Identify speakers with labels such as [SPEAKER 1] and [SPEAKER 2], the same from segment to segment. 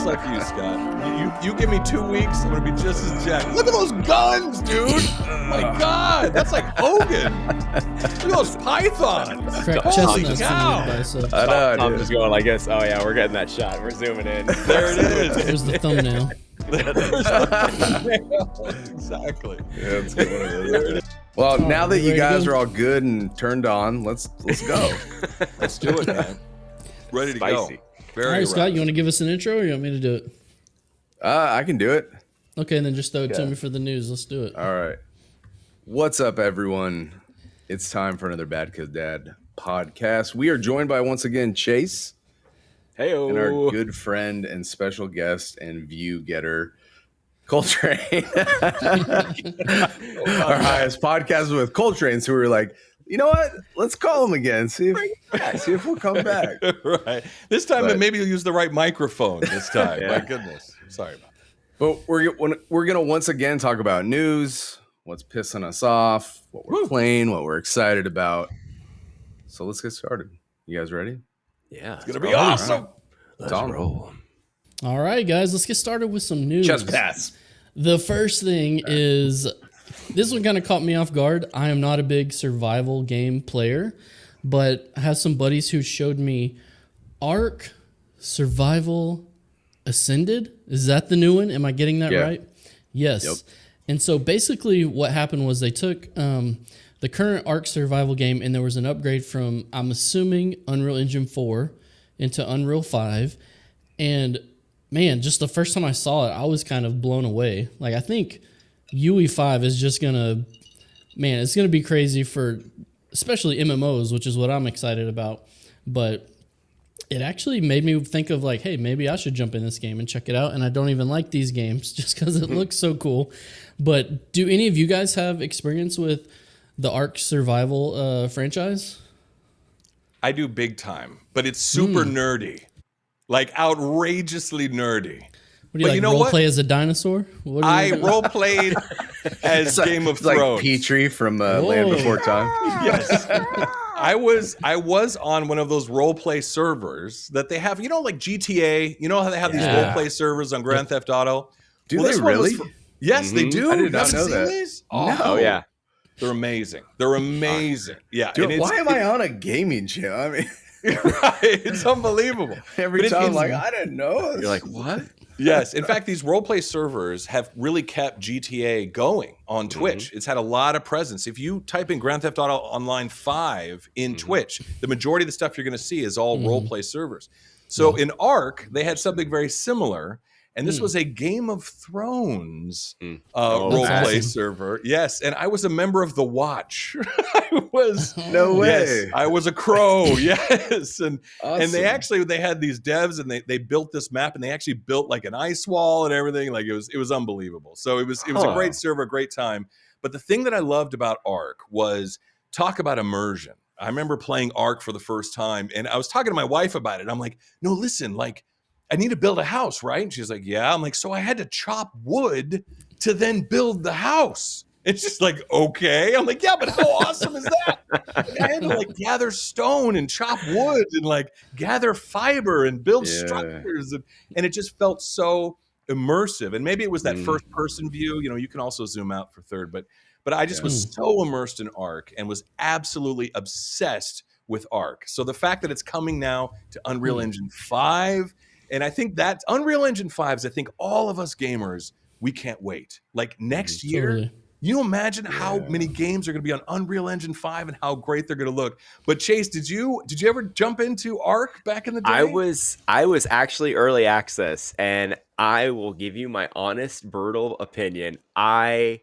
[SPEAKER 1] just like you, Scott. You give me 2 weeks, I'm gonna be just as jacked. Look at those guns, dude! My God, that's like Hogan. Look at those pythons.
[SPEAKER 2] Crack
[SPEAKER 1] Holy
[SPEAKER 2] chestnuts
[SPEAKER 1] cow!
[SPEAKER 2] in the biceps.
[SPEAKER 3] I'm just going like this. Oh yeah, we're getting that shot. We're zooming in.
[SPEAKER 1] There it is.
[SPEAKER 2] There's the thumbnail.
[SPEAKER 1] Exactly.
[SPEAKER 4] Yeah, let's get one of those. Well, now that you guys are all good and turned on, let's go.
[SPEAKER 1] Let's do it, man. Ready to
[SPEAKER 3] Spicy.
[SPEAKER 1] go. Very
[SPEAKER 2] All right, Scott,
[SPEAKER 1] rapid.
[SPEAKER 2] you want to give us an intro or you want me to do it?
[SPEAKER 4] I can do it.
[SPEAKER 2] Okay, and then just throw it to me for the news. Let's do it.
[SPEAKER 4] All right. What's up, everyone? It's time for another BadCuzDad podcast. We are joined by, once again, Chase
[SPEAKER 3] Hey-o.
[SPEAKER 4] and our good friend and special guest and view getter, Koltrane. Our highest podcast with Koltrane. So we were like, you know what? Let's call him again. See if we'll come back.
[SPEAKER 1] Right. This time,
[SPEAKER 4] But-
[SPEAKER 1] maybe you'll use the right microphone this time.
[SPEAKER 3] Yeah.
[SPEAKER 1] My goodness. Sorry about that.
[SPEAKER 4] But we're gonna once again talk about news, what's pissing us off, what we're playing, what we're excited about. So let's get started. You guys ready?
[SPEAKER 3] Yeah,
[SPEAKER 1] It's going to be awesome.
[SPEAKER 4] Let's roll.
[SPEAKER 2] All right, guys, let's get started with some news.
[SPEAKER 4] Just pass.
[SPEAKER 2] The first thing is, this one kind of caught me off guard. I am not a big survival game player, but I have some buddies who showed me Ark Survival Ascended. Is that the new one? Am I getting that
[SPEAKER 4] Yeah.
[SPEAKER 2] right? Yes.
[SPEAKER 4] Yep.
[SPEAKER 2] And so basically what happened was they took the current Ark Survival game and there was an upgrade from, I'm assuming, Unreal Engine 4 into Unreal 5. And man, just the first time I saw it, I was kind of blown away. Like, I think UE5 is just going to, man, it's going to be crazy for especially MMOs, which is what I'm excited about. But it actually made me think of like, hey, maybe I should jump in this game and check it out. And I don't even like these games just because it looks so cool. But do any of you guys have experience with the Ark Survival franchise?
[SPEAKER 1] I do big time, but it's super nerdy. Like outrageously nerdy.
[SPEAKER 2] What do you
[SPEAKER 1] But
[SPEAKER 2] like,
[SPEAKER 1] you know
[SPEAKER 2] role
[SPEAKER 1] what?
[SPEAKER 2] play as a dinosaur? What do
[SPEAKER 1] I
[SPEAKER 2] you
[SPEAKER 1] role played as Game of
[SPEAKER 4] It's like
[SPEAKER 1] Thrones.
[SPEAKER 4] Petrie from Land
[SPEAKER 2] Whoa.
[SPEAKER 4] Before Time.
[SPEAKER 1] Yes. I was on one of those role play servers that they have, like GTA, how they have these
[SPEAKER 2] Yeah.
[SPEAKER 1] role play servers on Grand Theft Auto?
[SPEAKER 4] Do
[SPEAKER 1] Well,
[SPEAKER 4] they
[SPEAKER 1] this one was
[SPEAKER 4] really?
[SPEAKER 1] Yes, they do.
[SPEAKER 4] I did not
[SPEAKER 1] You haven't
[SPEAKER 4] know
[SPEAKER 1] seen
[SPEAKER 4] that.
[SPEAKER 1] these?
[SPEAKER 3] Oh yeah.
[SPEAKER 1] They're amazing. They're amazing. Yeah.
[SPEAKER 4] Dude,
[SPEAKER 1] and
[SPEAKER 4] why am I on a gaming channel? I mean,
[SPEAKER 1] right, it's unbelievable.
[SPEAKER 4] every
[SPEAKER 1] But
[SPEAKER 4] time I'm
[SPEAKER 1] it's-
[SPEAKER 4] like, I didn't know.
[SPEAKER 3] You're like, what?
[SPEAKER 1] Yes. In fact, these role play servers have really kept GTA going on Twitch. It's had a lot of presence. If you type in Grand Theft Auto Online 5 in Twitch, the majority of the stuff you're going to see is all role play servers. So in Ark, they had something very similar. And this was a Game of Thrones role play
[SPEAKER 2] awesome.
[SPEAKER 1] server. Yes. And I was a member of the Watch. I was.
[SPEAKER 4] No way.
[SPEAKER 1] Yes, I was a crow. Yes. And
[SPEAKER 4] Awesome.
[SPEAKER 1] they had these devs and they built this map and they actually built like an ice wall and everything. Like it was unbelievable. So it was a great server, a great time. But the thing that I loved about Ark was talk about immersion. I remember playing Ark for the first time and I was talking to my wife about it. I'm like, no, listen, like I need to build a house, right? And she's like, yeah. I'm like, so I had to chop wood to then build the house. It's just like, okay. I'm like, yeah, but how awesome is that? Like, I had to like gather stone and chop wood and like gather fiber and build structures. And it just felt so immersive. And maybe it was that first person view. You can also zoom out for third, but I just was so immersed in Ark and was absolutely obsessed with Ark. So the fact that it's coming now to Unreal Engine 5, and I think that Unreal Engine 5 is, I think all of us gamers, we can't wait. Like next year,
[SPEAKER 2] Totally.
[SPEAKER 1] you imagine how many games are going to be on Unreal Engine 5 and how great they're going to look. But Chase, did you ever jump into Ark back in the day?
[SPEAKER 3] I was actually early access, and I will give you my honest, brutal opinion. I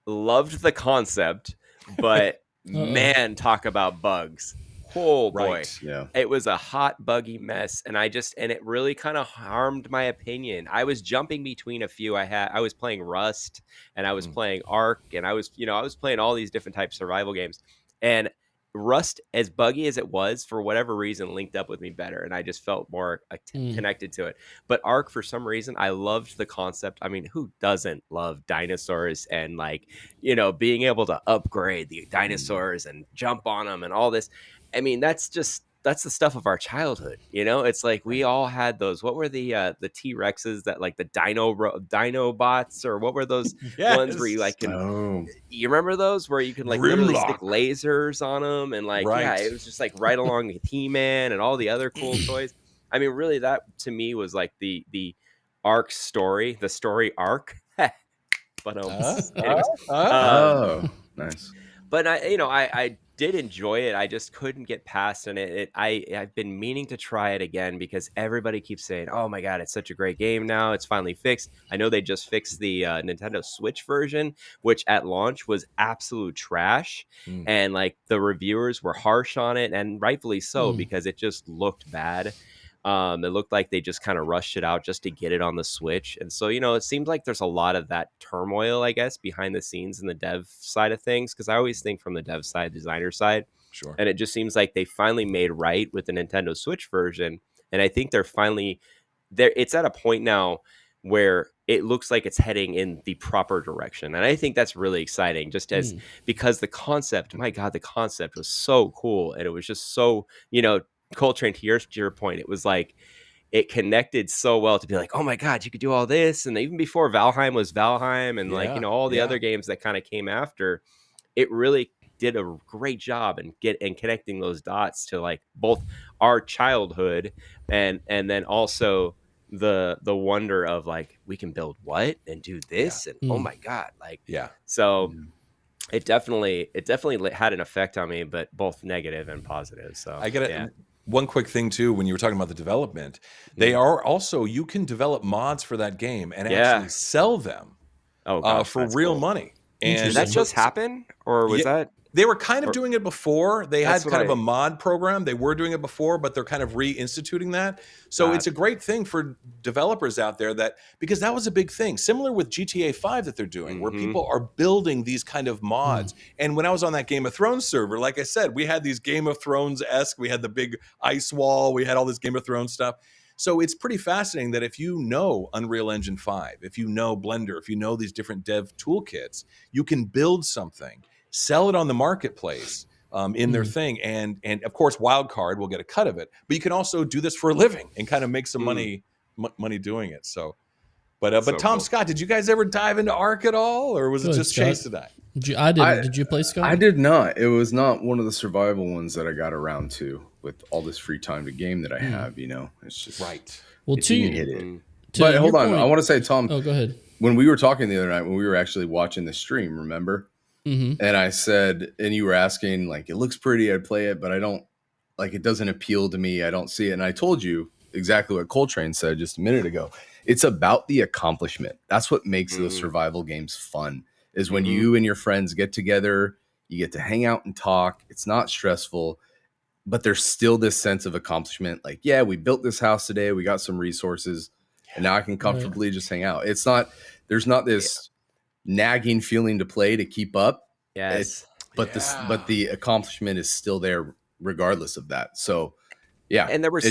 [SPEAKER 3] loved the concept, but man, talk about bugs. Oh boy.
[SPEAKER 1] Right.
[SPEAKER 4] Yeah.
[SPEAKER 3] It was a hot, buggy mess, and it really kind of harmed my opinion. I was jumping between a few. I was playing Rust, and I was playing Ark, and I was playing all these different types of survival games. And Rust, as buggy as it was, for whatever reason, linked up with me better, and I just felt more connected to it. But Ark, for some reason, I loved the concept. I mean, who doesn't love dinosaurs and being able to upgrade the dinosaurs and jump on them and all this? I mean, that's just that's the stuff of our childhood. You know, it's like we all had those. What were the T-Rexes that like the Dino bots, or what were those ones where you like can? You remember those where you can like literally stick lasers on them and like it was just like right along the T-Man and all the other cool toys. I mean, really, that to me was like the Ark story, the story Ark. But
[SPEAKER 4] nice.
[SPEAKER 3] But I did enjoy it. I just couldn't get past it. I've been meaning to try it again because everybody keeps saying, "Oh my god, it's such a great game now. It's finally fixed." I know they just fixed the Nintendo Switch version, which at launch was absolute trash, and like the reviewers were harsh on it, and rightfully so because it just looked bad. It looked like they just kind of rushed it out just to get it on the Switch. And so, it seems like there's a lot of that turmoil, I guess, behind the scenes in the dev side of things. Because I always think from the dev side, designer side.
[SPEAKER 1] Sure.
[SPEAKER 3] And it just seems like they finally made right with the Nintendo Switch version. And I think they're finally there. It's at a point now where it looks like it's heading in the proper direction. And I think that's really exciting just because the concept, my God, the concept was so cool. And it was just so, Koltrane, to your point, it was like it connected so well to be like, oh my God, you could do all this. And even before Valheim was Valheim and all the other games that kind of came after, it really did a great job in connecting those dots to like both our childhood and then also the wonder of like we can build what and do this and oh my God, like so. It definitely had an effect on me, but both negative and positive. So
[SPEAKER 1] I get it. Yeah. One quick thing too, when you were talking about the development, they are also, you can develop mods for that game and actually sell them for real money. And
[SPEAKER 3] did that just happen, or was that?
[SPEAKER 1] They were kind of doing it before. They had kind of a mod program. They were doing it before, but they're kind of reinstituting that. So it's a great thing for developers out there because that was a big thing. Similar with GTA 5 that they're doing, where people are building these kind of mods. And when I was on that Game of Thrones server, like I said, we had these Game of Thrones-esque, we had the big ice wall, we had all this Game of Thrones stuff. So it's pretty fascinating that if you know Unreal Engine 5, if you know Blender, if you know these different dev toolkits, you can build something, sell it on the marketplace in their thing. And of course, Wildcard will get a cut of it. But you can also do this for a living and kind of make some money doing it. So, but Tom, cool. Scott, did you guys ever dive into Ark at all? Or was it just Chase today?
[SPEAKER 2] I didn't. Did you play, Scott?
[SPEAKER 4] I did not. It was not one of the survival ones that I got around to with all this free time to game that I have, It's just...
[SPEAKER 1] Right.
[SPEAKER 2] Well,
[SPEAKER 4] but hold on. I want to say, Tom...
[SPEAKER 2] Oh, go ahead.
[SPEAKER 4] When we were talking the other night, when we were actually watching the stream, remember? And I said, and you were asking, like, it looks pretty, I'd play it, but I don't, like, it doesn't appeal to me. I don't see it. And I told you exactly what Koltrane said just a minute ago. It's about the accomplishment. That's what makes those survival games fun, is when you and your friends get together, you get to hang out and talk. It's not stressful, but there's still this sense of accomplishment. Like, yeah, we built this house today. We got some resources, and now I can comfortably just hang out. It's not, there's not this nagging feeling to play to keep up. But the accomplishment is still there regardless of that. So
[SPEAKER 3] and there was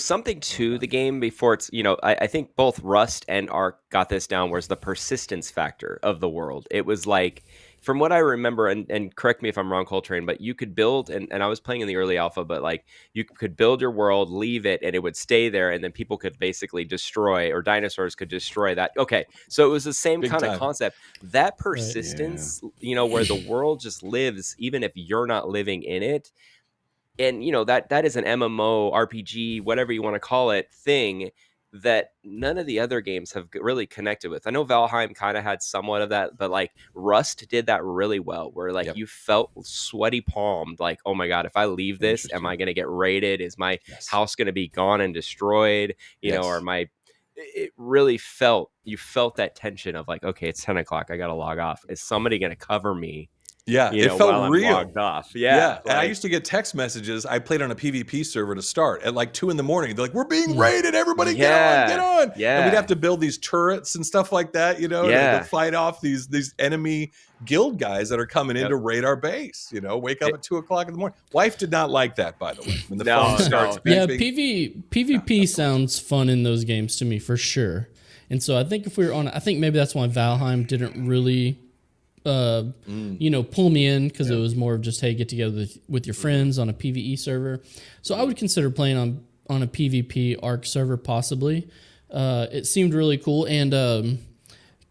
[SPEAKER 3] something to the game before it's I think both Rust and Ark got this down, whereas the persistence factor of the world, it was like, from what I remember, and correct me if I'm wrong, Koltrane, but you could build, and I was playing in the early alpha, but like you could build your world, leave it, and it would stay there, and then people could basically destroy, or dinosaurs could destroy that. Okay, so it was the same kind of concept. That persistence, where the world just lives, even if you're not living in it. And, that is an MMORPG, whatever you want to call it, thing that none of the other games have really connected with. I know Valheim kind of had somewhat of that, but like Rust did that really well, where like you felt sweaty palmed, like, oh my God, if I leave this, am I going to get raided? Is my house going to be gone and destroyed? Or it really you felt that tension of like, okay, it's 10 o'clock. I got to log off. Is somebody going to cover me?
[SPEAKER 1] Yeah, it felt real.
[SPEAKER 3] Logged off.
[SPEAKER 1] Like, and I used to get text messages. I played on a PvP server to start at like 2 a.m. They're like, "We're being raided. Everybody, get on!" Yeah, and we'd have to build these turrets and stuff like that, to fight off these enemy guild guys that are coming in to raid our base. Wake up at 2 o'clock in the morning. Wife did not like that, by the way. When the phone starts beeping.
[SPEAKER 2] PvP sounds fun in those games to me for sure. And so I think if we were on, I think maybe that's why Valheim didn't really pull me in because it was more of just, hey, get together with your friends on a PvE server. So I would consider playing on a PvP Ark server possibly. It seemed really cool, and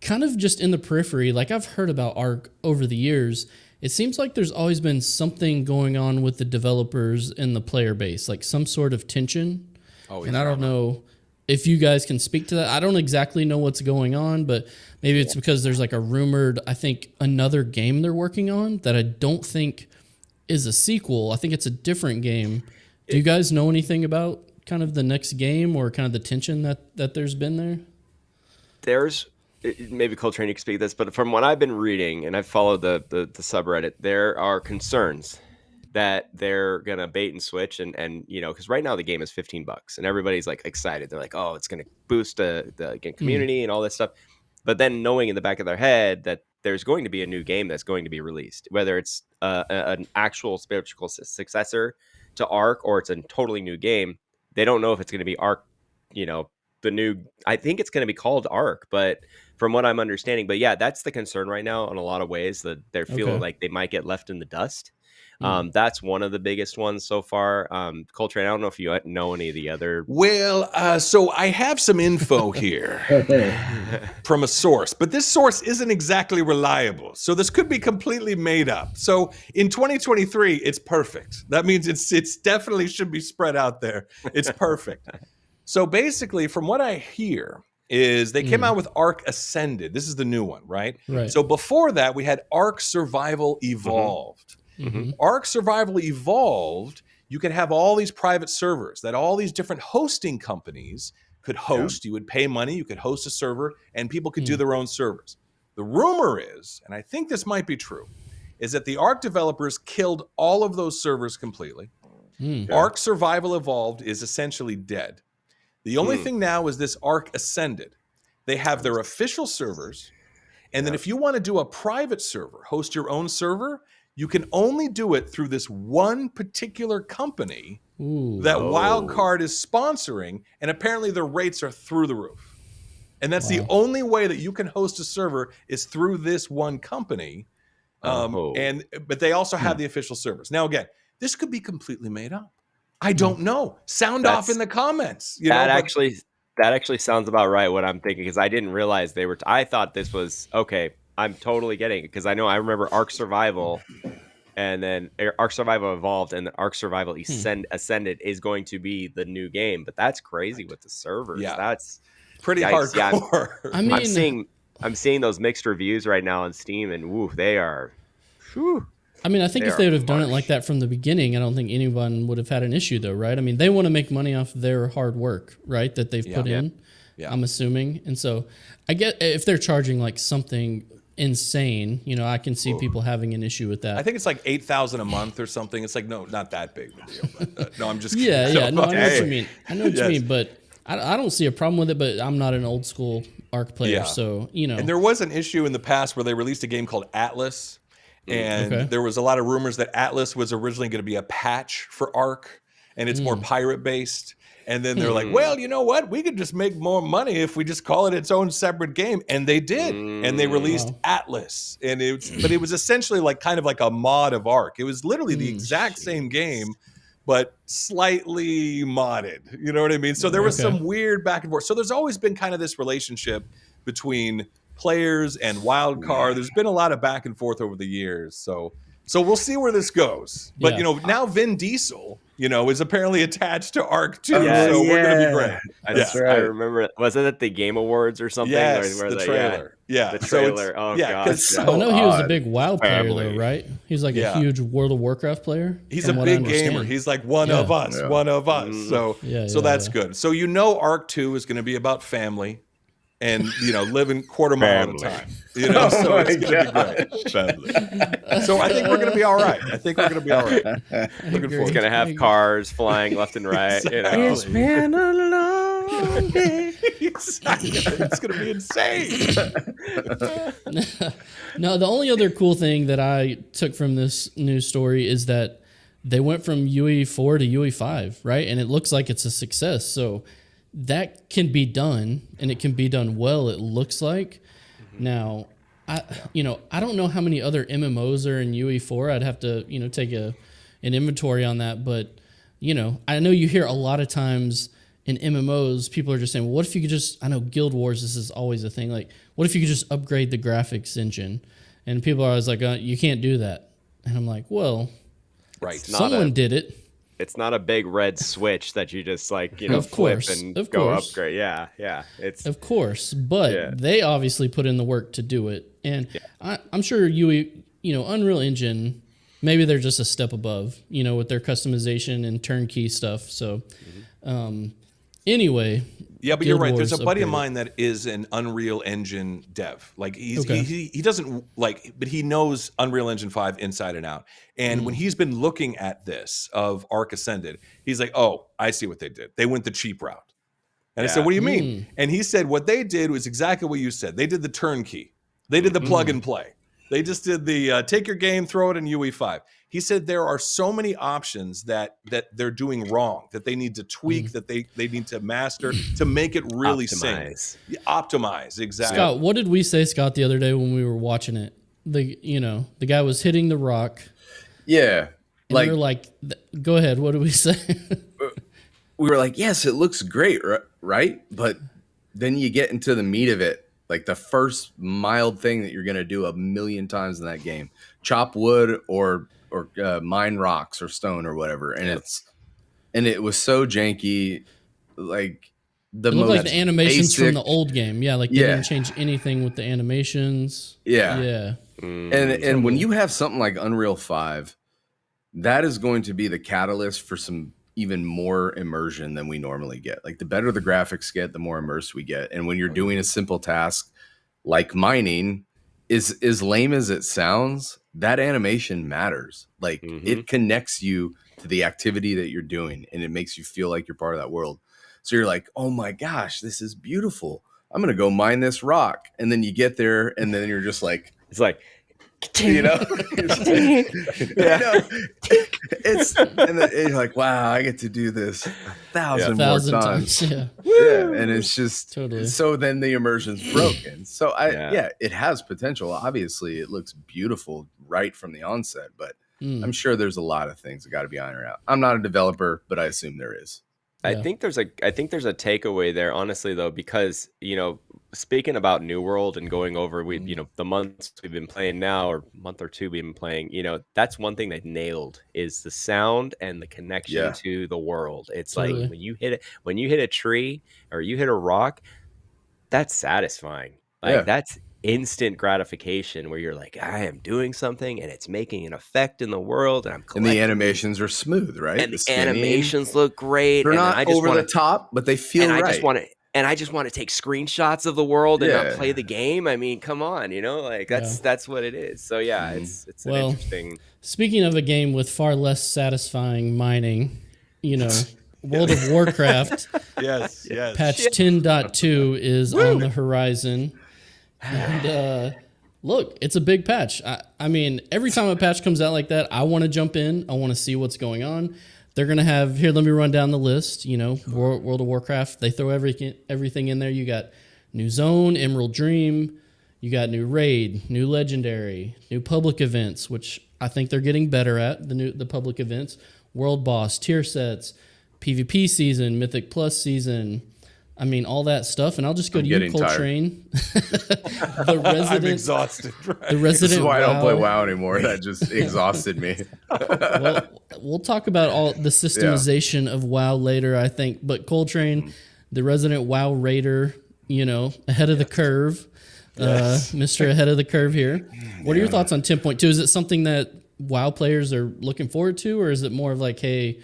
[SPEAKER 2] kind of just in the periphery, like I've heard about Ark over the years. It seems like there's always been something going on with the developers and the player base, like some sort of tension. And I don't know if you guys can speak to that. I don't exactly know what's going on, but maybe it's because there's like a rumored, I think, another game they're working on that I don't think is a sequel. I think it's a different game. Do you guys know anything about kind of the next game or kind of the tension that there's been there?
[SPEAKER 3] There's maybe Koltrane, you can speak to this, but from what I've been reading, and I've followed the subreddit, there are concerns that they're gonna bait and switch, and because right now the game is $15 and everybody's like excited. They're like, oh, it's gonna boost the community and all this stuff. But then knowing in the back of their head that there's going to be a new game that's going to be released, whether it's an actual spiritual successor to Ark or it's a totally new game, they don't know if it's going to be Ark, the new, I think it's going to be called Ark, but from what I'm understanding, but yeah, that's the concern right now in a lot of ways, that they're feeling like they might get left in the dust. That's one of the biggest ones so far. Koltrane, I don't know if you know any of the other.
[SPEAKER 1] Well, so I have some info here from a source, but this source isn't exactly reliable. So this could be completely made up. So in 2023, it's perfect. That means it's definitely should be spread out there. It's perfect. So basically, from what I hear, is they came out with Ark Ascended. This is the new one, right? So before that, we had Ark Survival Evolved. Ark Survival Evolved, you could have all these private servers that all these different hosting companies could host. You would pay money, you could host a server, and people could do their own servers. The rumor is, and I think this might be true, is that the Ark developers killed all of those servers completely. Ark Survival Evolved is essentially dead. The only thing now is this Ark Ascended. They have their official servers, and then if you want to do a private server, host your own server, you can only do it through this one particular company that Wildcard is sponsoring, and apparently their rates are through the roof. And that's the only way that you can host a server is through this one company. But they also have the official servers. Now, again, this could be completely made up. I don't know. Sound off in the comments.
[SPEAKER 3] That actually sounds about right, what I'm thinking, because I didn't realize they were. I thought this was okay. I'm totally getting it, because I remember Ark Survival, and then Ark Survival Evolved, and then Ark Survival Ascended is going to be the new game. But that's crazy with the servers.
[SPEAKER 1] Yeah,
[SPEAKER 3] that's
[SPEAKER 1] pretty hardcore.
[SPEAKER 2] Yeah, I mean,
[SPEAKER 3] I'm seeing those mixed reviews right now on Steam, and they are.
[SPEAKER 2] I mean, I think if they would have done it like that from the beginning, I don't think anyone would have had an issue, though, right? I mean, they want to make money off their hard work, right, that they've put in, I'm assuming. And so I get if they're charging like something insane, I can see people having an issue with that.
[SPEAKER 1] I think it's like $8,000 a month or something. It's like, no, not that big of a deal. But, no, I'm just kidding.
[SPEAKER 2] Yeah. No, I know what you mean. I know what you mean, but I don't see a problem with it, but I'm not an old school Ark player, so, And
[SPEAKER 1] there was an issue in the past where they released a game called Atlas. And there was a lot of rumors that Atlas was originally going to be a patch for Ark, and it's more pirate-based. And then they're like, well, you know what? We could just make more money if we just call it its own separate game. And they did. And they released Atlas. And but it was essentially like kind of like a mod of Ark. It was literally the exact same game, but slightly modded. You know what I mean? So there was some weird back and forth. So there's always been kind of this relationship between players and Wildcard. There's been a lot of back and forth over the years. So we'll see where this goes. But, now Vin Diesel, is apparently attached to Ark too. So we're going to be great.
[SPEAKER 3] That's right. I remember, was it at the Game Awards or something?
[SPEAKER 1] Yes, the trailer. Yeah.
[SPEAKER 3] The trailer.
[SPEAKER 1] So
[SPEAKER 2] I know he was a big WoW player, though, right? He's like a huge World of Warcraft player.
[SPEAKER 1] He's a big gamer. He's like one of us. So that's good. So Ark 2 is going to be about family. And living quarter mile at a time. So it's gonna be great. Family. So I think we're gonna be all right. Looking forward.
[SPEAKER 3] It's gonna have cars flying left and right.
[SPEAKER 4] It's been a long day.
[SPEAKER 1] Exactly. It's gonna be insane.
[SPEAKER 2] No, the only other cool thing that I took from this news story is that they went from UE4 to UE5, right? And it looks like it's a success. So that can be done, and it can be done well, it looks like. Now, I don't know how many other MMOs are in UE4. I'd have to, take an inventory on that. But, I know you hear a lot of times in MMOs, people are just saying, well, what if you could just, I know Guild Wars, this is always a thing. Like, what if you could just upgrade the graphics engine? And people are always like, you can't do that. And I'm like, well,
[SPEAKER 1] right.
[SPEAKER 2] Someone did it.
[SPEAKER 3] It's not a big red switch that you just like,
[SPEAKER 2] of
[SPEAKER 3] flip
[SPEAKER 2] course,
[SPEAKER 3] and
[SPEAKER 2] of
[SPEAKER 3] go
[SPEAKER 2] course.
[SPEAKER 3] upgrade. Yeah. It's
[SPEAKER 2] of course, but they obviously put in the work to do it, and I'm sure Unreal Engine, maybe they're just a step above, with their customization and turnkey stuff. So, anyway.
[SPEAKER 1] Yeah, but you're right. There's a buddy of mine that is an Unreal Engine dev. Like he doesn't like, but he knows Unreal Engine 5 inside and out. And when he's been looking at this of Ark Ascended, he's like, "Oh, I see what they did. They went the cheap route." And I said, "What do you mean?" And he said, "What they did was exactly what you said. They did the turnkey. They did the plug and play. They just did the take your game, throw it in UE5." He said there are so many options that they're doing wrong, that they need to tweak, that they need to master to make it really
[SPEAKER 3] optimize.
[SPEAKER 1] Optimize, exactly.
[SPEAKER 2] Scott, what did we say, Scott, the other day when we were watching it? The guy was hitting the rock.
[SPEAKER 4] Yeah.
[SPEAKER 2] And we were like, go ahead, what did we say?
[SPEAKER 4] We were like, yes, it looks great, right? But then you get into the meat of it. Like the first mild thing that you're going to do a million times in that game, chop wood or mine rocks or stone or whatever. And it was so janky. Like
[SPEAKER 2] it looked like the animations from the old game. Yeah. Like they didn't change anything with the animations.
[SPEAKER 4] Yeah.
[SPEAKER 2] Yeah.
[SPEAKER 4] And when you have something like Unreal 5, that is going to be the catalyst for some even more immersion than we normally get. Like the better the graphics get, the more immersed we get. And when you're doing a simple task like mining, is as lame as it sounds, that animation matters. Like it connects you to the activity that you're doing and it makes you feel like you're part of that world. So you're like, oh my gosh, this is beautiful. I'm going to go mine this rock. And then you get there and then you're just like,
[SPEAKER 3] it's like,
[SPEAKER 4] it's and then you're like, wow, I get to do this 1,000 more times.
[SPEAKER 2] Yeah,
[SPEAKER 4] and it's just totally. So then the immersion's broken. So it has potential. Obviously, it looks beautiful right from the onset, but I'm sure there's a lot of things that got to be ironed out. I'm not a developer, but I assume there is.
[SPEAKER 3] I think there's a takeaway there, honestly, though, because speaking about New World and going over the months we've been playing now, or month or two we've been playing, that's one thing they nailed is the sound and the connection to the world. It's totally. Like when you hit a tree or you hit a rock, that's satisfying. Like that's instant gratification where you're like, I am doing something and it's making an effect in the world, and I'm collecting.
[SPEAKER 4] And the animations are smooth, right?
[SPEAKER 3] And the animations look great.
[SPEAKER 4] They're not over the top, but they feel right.
[SPEAKER 3] I just want to take screenshots of the world and not play the game. I mean, come on, that's what it is. So it's an interesting.
[SPEAKER 2] Speaking of a game with far less satisfying mining, World of Warcraft.
[SPEAKER 1] yes.
[SPEAKER 2] Patch 10.2 is on the horizon. And look, it's a big patch. I mean, every time a patch comes out like that, I want to jump in. I want to see what's going on. They're going to have, here, let me run down the list. World of Warcraft, they throw everything in there. You got new zone, Emerald Dream. You got new raid, new legendary, new public events, which I think they're getting better at, the public events. World boss, tier sets, PvP season, Mythic Plus season. I mean, all that stuff, and I'll just go to you, Koltrane. The resident.
[SPEAKER 1] I'm exhausted. Right?
[SPEAKER 2] The resident.
[SPEAKER 4] This is why I don't play WoW anymore. That just exhausted me.
[SPEAKER 2] Well, we'll talk about all the systemization of WoW later, I think. But Koltrane, the resident WoW raider, ahead of the curve, Mr. Ahead of the curve here. What are your thoughts on 10.2? Is it something that WoW players are looking forward to, or is it more of like, hey,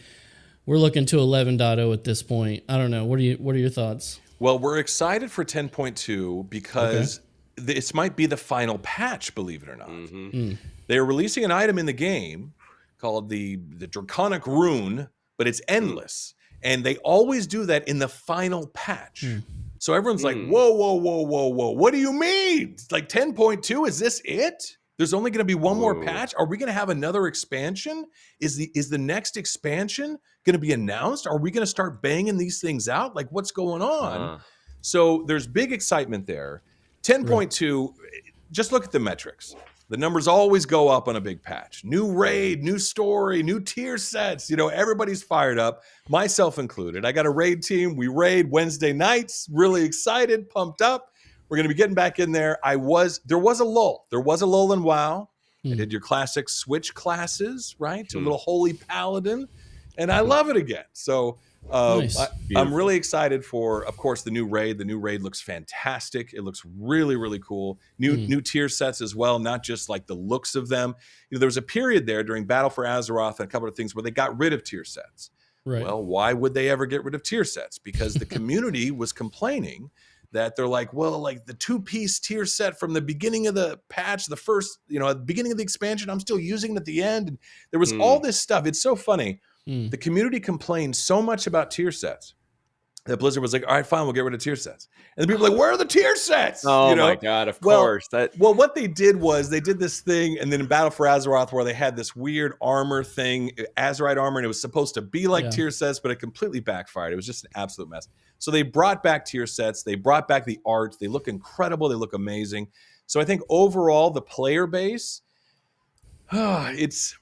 [SPEAKER 2] we're looking to 11.0 at this point? I don't know. What are your thoughts?
[SPEAKER 1] Well, we're excited for 10.2 because this might be the final patch, believe it or not. They're releasing an item in the game called the Draconic Rune, but it's endless. And they always do that in the final patch. So everyone's like, whoa. What do you mean? It's like 10.2, is this it? There's only going to be one more patch. Are we going to have another expansion? Is the next expansion going to be announced? Are we going to start banging these things out? Like, what's going on? So there's big excitement there. 10.2, just look at the metrics. The numbers always go up on a big patch. New raid, new story, new tier sets. Everybody's fired up, myself included. I got a raid team. We raid Wednesday nights. Really excited, pumped up. We're going to be getting back in there. There was a lull. There was a lull in WoW. I did your classic switch classes, right? To a little holy paladin. And I love it again. So
[SPEAKER 2] Nice.
[SPEAKER 1] I'm really excited for, of course, the new raid. The new raid looks fantastic. It looks really, really cool. New tier sets as well, not just like the looks of them. There was a period there during Battle for Azeroth and a couple of things where they got rid of tier sets.
[SPEAKER 2] Right.
[SPEAKER 1] Well, why would they ever get rid of tier sets? Because the community was complaining that they're like, well, like the 2-piece tier set from the beginning of the patch, the first, at the beginning of the expansion, I'm still using it at the end. And there was all this stuff. It's so funny. The community complained so much about tier sets that Blizzard was like, all right, fine, we'll get rid of tier sets. And the people were like, where are the tier sets?
[SPEAKER 3] Oh my God, of course.
[SPEAKER 1] Well, what they did was they did this thing, and then in Battle for Azeroth where they had this weird armor thing, Azerite armor, and it was supposed to be like tier sets, but it completely backfired. It was just an absolute mess. So they brought back tier sets. They brought back the art. They look incredible. They look amazing. So I think overall the player base, it's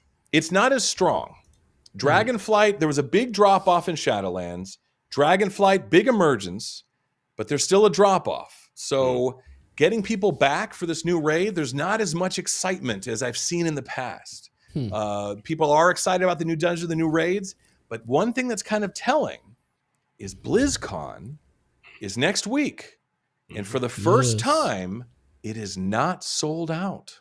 [SPEAKER 1] not as strong. Dragonflight, there was a big drop-off in Shadowlands. Dragonflight, big emergence, but there's still a drop-off. So getting people back for this new raid, there's not as much excitement as I've seen in the past. People are excited about the new dungeon, the new raids, but one thing that's kind of telling is BlizzCon is next week. And for the first time, it is not sold out.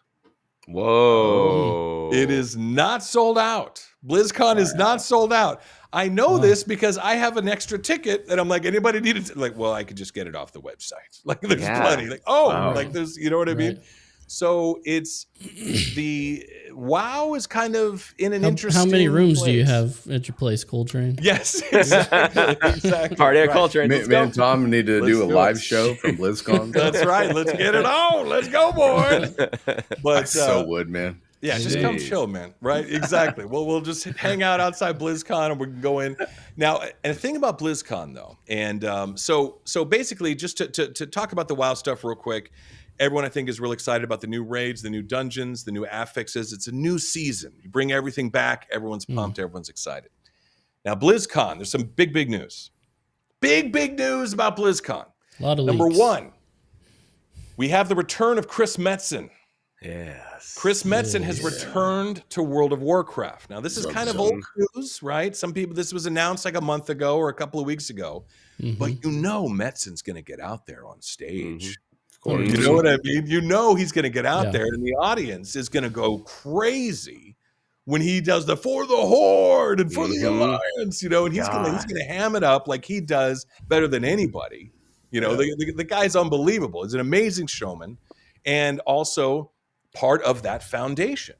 [SPEAKER 3] Whoa.
[SPEAKER 1] It is not sold out. BlizzCon is not sold out. I know this because I have an extra ticket and I'm like, anybody need it? Like, well, I could just get it off the website. Like there's plenty. Like, like there's, you know what I mean? So it's the WoW is kind of in an interesting
[SPEAKER 2] How many rooms
[SPEAKER 1] place.
[SPEAKER 2] do you have at your place, Koltrane?
[SPEAKER 1] Yes, exactly.
[SPEAKER 3] Party at Koltrane.
[SPEAKER 4] Me and Tom need to do a live show from BlizzCon.
[SPEAKER 1] That's right. Let's get it on. Let's go, boys. But
[SPEAKER 4] I so would, man.
[SPEAKER 1] Yeah, just come chill, man. Right? Exactly. Well, we'll just hang out outside BlizzCon and we can go in. Now, and the thing about BlizzCon, though, and so basically, just to talk about the WoW stuff real quick, everyone, I think, is really excited about the new raids, the new dungeons, the new affixes. It's a new season. You bring everything back. Everyone's pumped. Everyone's excited. Now, BlizzCon, there's some big news. Big news about BlizzCon.
[SPEAKER 2] A lot of
[SPEAKER 1] Number
[SPEAKER 2] leaks.
[SPEAKER 1] one, we have the return of Chris Metzen.
[SPEAKER 3] Yes.
[SPEAKER 1] Chris Metzen has returned to World of Warcraft. Now, this is kind of old news, right? Some people, this was announced like a month ago or a couple of weeks ago. But Metzen's going to get out there on stage. Of course. You know what I mean? He's going to get out there, and the audience is going to go crazy when he does the For the Horde and For the Alliance, and he's going to ham it up like he does better than anybody. The guy's unbelievable. He's an amazing showman, and also part of that foundation.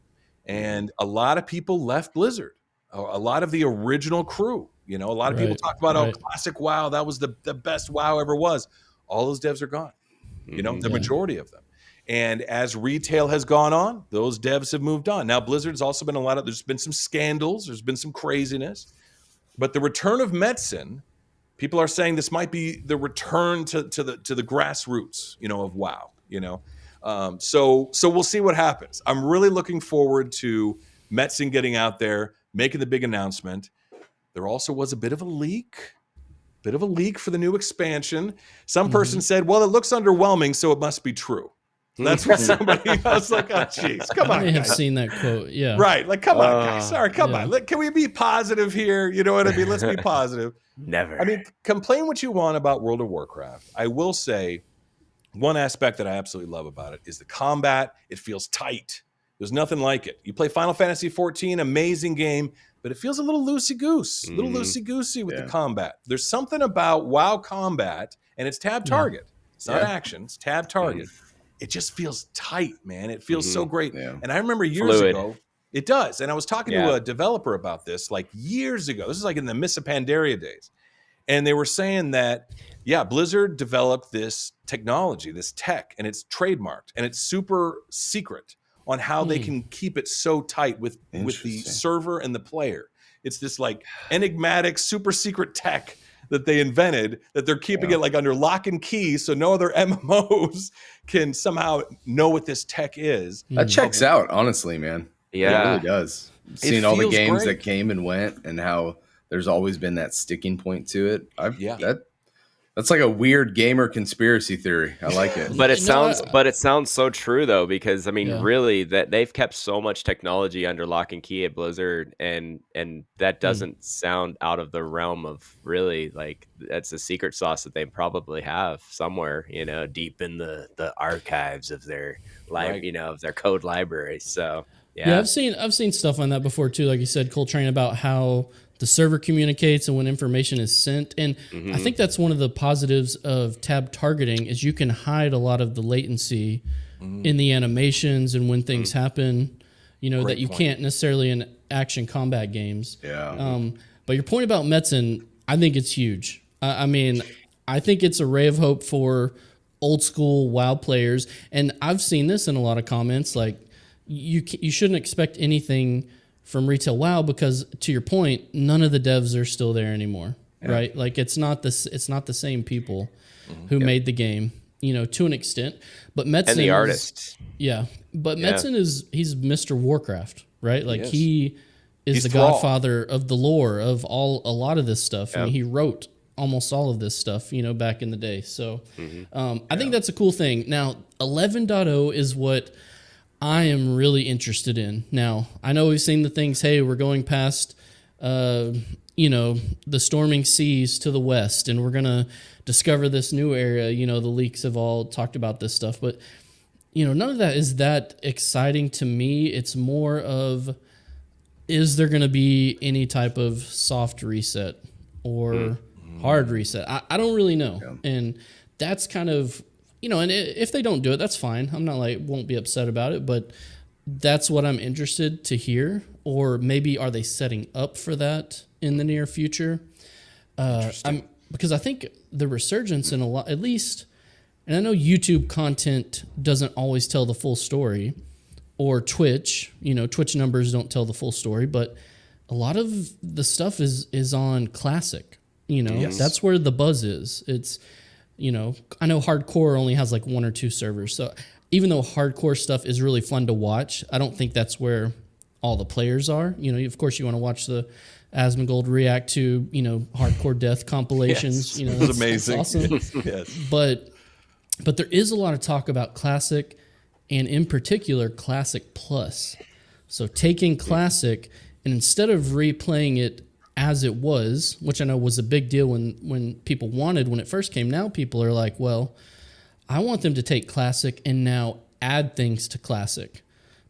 [SPEAKER 1] And a lot of people left Blizzard, a lot of the original crew. A lot of people talk about, classic WoW, that was the best WoW ever was. All those devs are gone, the majority of them. And as retail has gone on, those devs have moved on. Now, Blizzard's also been there's been some scandals, there's been some craziness. But the return of Metzen, people are saying this might be the return to the grassroots, of WoW, So we'll see what happens. I'm really looking forward to Metzen getting out there, making the big announcement. There also was a bit of a leak for the new expansion. Some person said, well, it looks underwhelming, so it must be true. That's what somebody, I was like, oh, jeez, come on,
[SPEAKER 2] I may have
[SPEAKER 1] guys.
[SPEAKER 2] seen that quote, yeah.
[SPEAKER 1] Right, like, come on, guys. Sorry, come on. Can we be positive here? You know what I mean? Let's be positive.
[SPEAKER 3] Never.
[SPEAKER 1] I mean, complain what you want about World of Warcraft. I will say, one aspect that I absolutely love about it is the combat. It feels tight. There's nothing like it. You play Final Fantasy XIV, amazing game, but it feels a little loosey-goosey, with the combat. There's something about WoW combat, and it's tab target. It's not action, it's tab target. It just feels tight, man. It feels so great. Yeah. And I remember years ago, it does. And I was talking to a developer about this like years ago. This is like in the Mists of Pandaria days. And they were saying that, Blizzard developed this technology, this tech, and it's trademarked, and it's super secret on how they can keep it so tight with the server and the player. It's this like enigmatic, super secret tech that they invented, that they're keeping it like under lock and key so no other MMOs can somehow know what this tech is.
[SPEAKER 4] That checks out, honestly, man.
[SPEAKER 3] Yeah.
[SPEAKER 4] It really does. Seeing all the games that came and went and how there's always been that sticking point to it. That's like a weird gamer conspiracy theory. I like it.
[SPEAKER 3] But it sounds so true though, because I mean, really, that they've kept so much technology under lock and key at Blizzard, and that doesn't sound out of the realm of really, like, that's a secret sauce that they probably have somewhere, deep in the archives of their of their code library. So yeah,
[SPEAKER 2] I've seen stuff on that before too. Like you said, Koltrane, about how the server communicates and when information is sent. And I think that's one of the positives of tab targeting is you can hide a lot of the latency in the animations and when things happen, that you can't necessarily in action combat games.
[SPEAKER 4] Yeah.
[SPEAKER 2] But your point about Metzen, I think it's huge. I mean, I think it's a ray of hope for old school WoW players. And I've seen this in a lot of comments, like you shouldn't expect anything from retail WoW because, to your point, none of the devs are still there anymore, right? Like it's not the same people who made the game, to an extent. But Metzen
[SPEAKER 3] and the artist,
[SPEAKER 2] but Metzen he's Mr. Warcraft, right? Like he's the
[SPEAKER 1] Thrall.
[SPEAKER 2] godfather of the lore of a lot of this stuff. I mean, he wrote almost all of this stuff, back in the day. So I think that's a cool thing. Now, 11.0 is what I am really interested in. Now, I know we've seen the things, hey, we're going past, the storming seas to the west, and we're going to discover this new area. The leaks have all talked about this stuff, but, none of that is that exciting to me. It's more of, is there going to be any type of soft reset or hard reset? I don't really know. Yeah. And that's kind of... and if they don't do it, that's fine. I'm not won't be upset about it, but that's what I'm interested to hear. Or maybe are they setting up for that in the near future? Because I think the resurgence in a lot, at least, and I know YouTube content doesn't always tell the full story, or Twitch, Twitch numbers don't tell the full story, but a lot of the stuff is on Classic. That's where the buzz is. It's, I know hardcore only has like 1 or 2 servers. So even though hardcore stuff is really fun to watch, I don't think that's where all the players are. Of course, you want to watch the Asmongold react to, hardcore death compilations.
[SPEAKER 1] Yes, it was amazing.
[SPEAKER 2] That's awesome.
[SPEAKER 1] Yes.
[SPEAKER 2] But there is a lot of talk about Classic, and in particular, Classic Plus. So taking Classic and instead of replaying it as it was, which I know was a big deal when people wanted when it first came. Now people are like, well, I want them to take Classic and now add things to Classic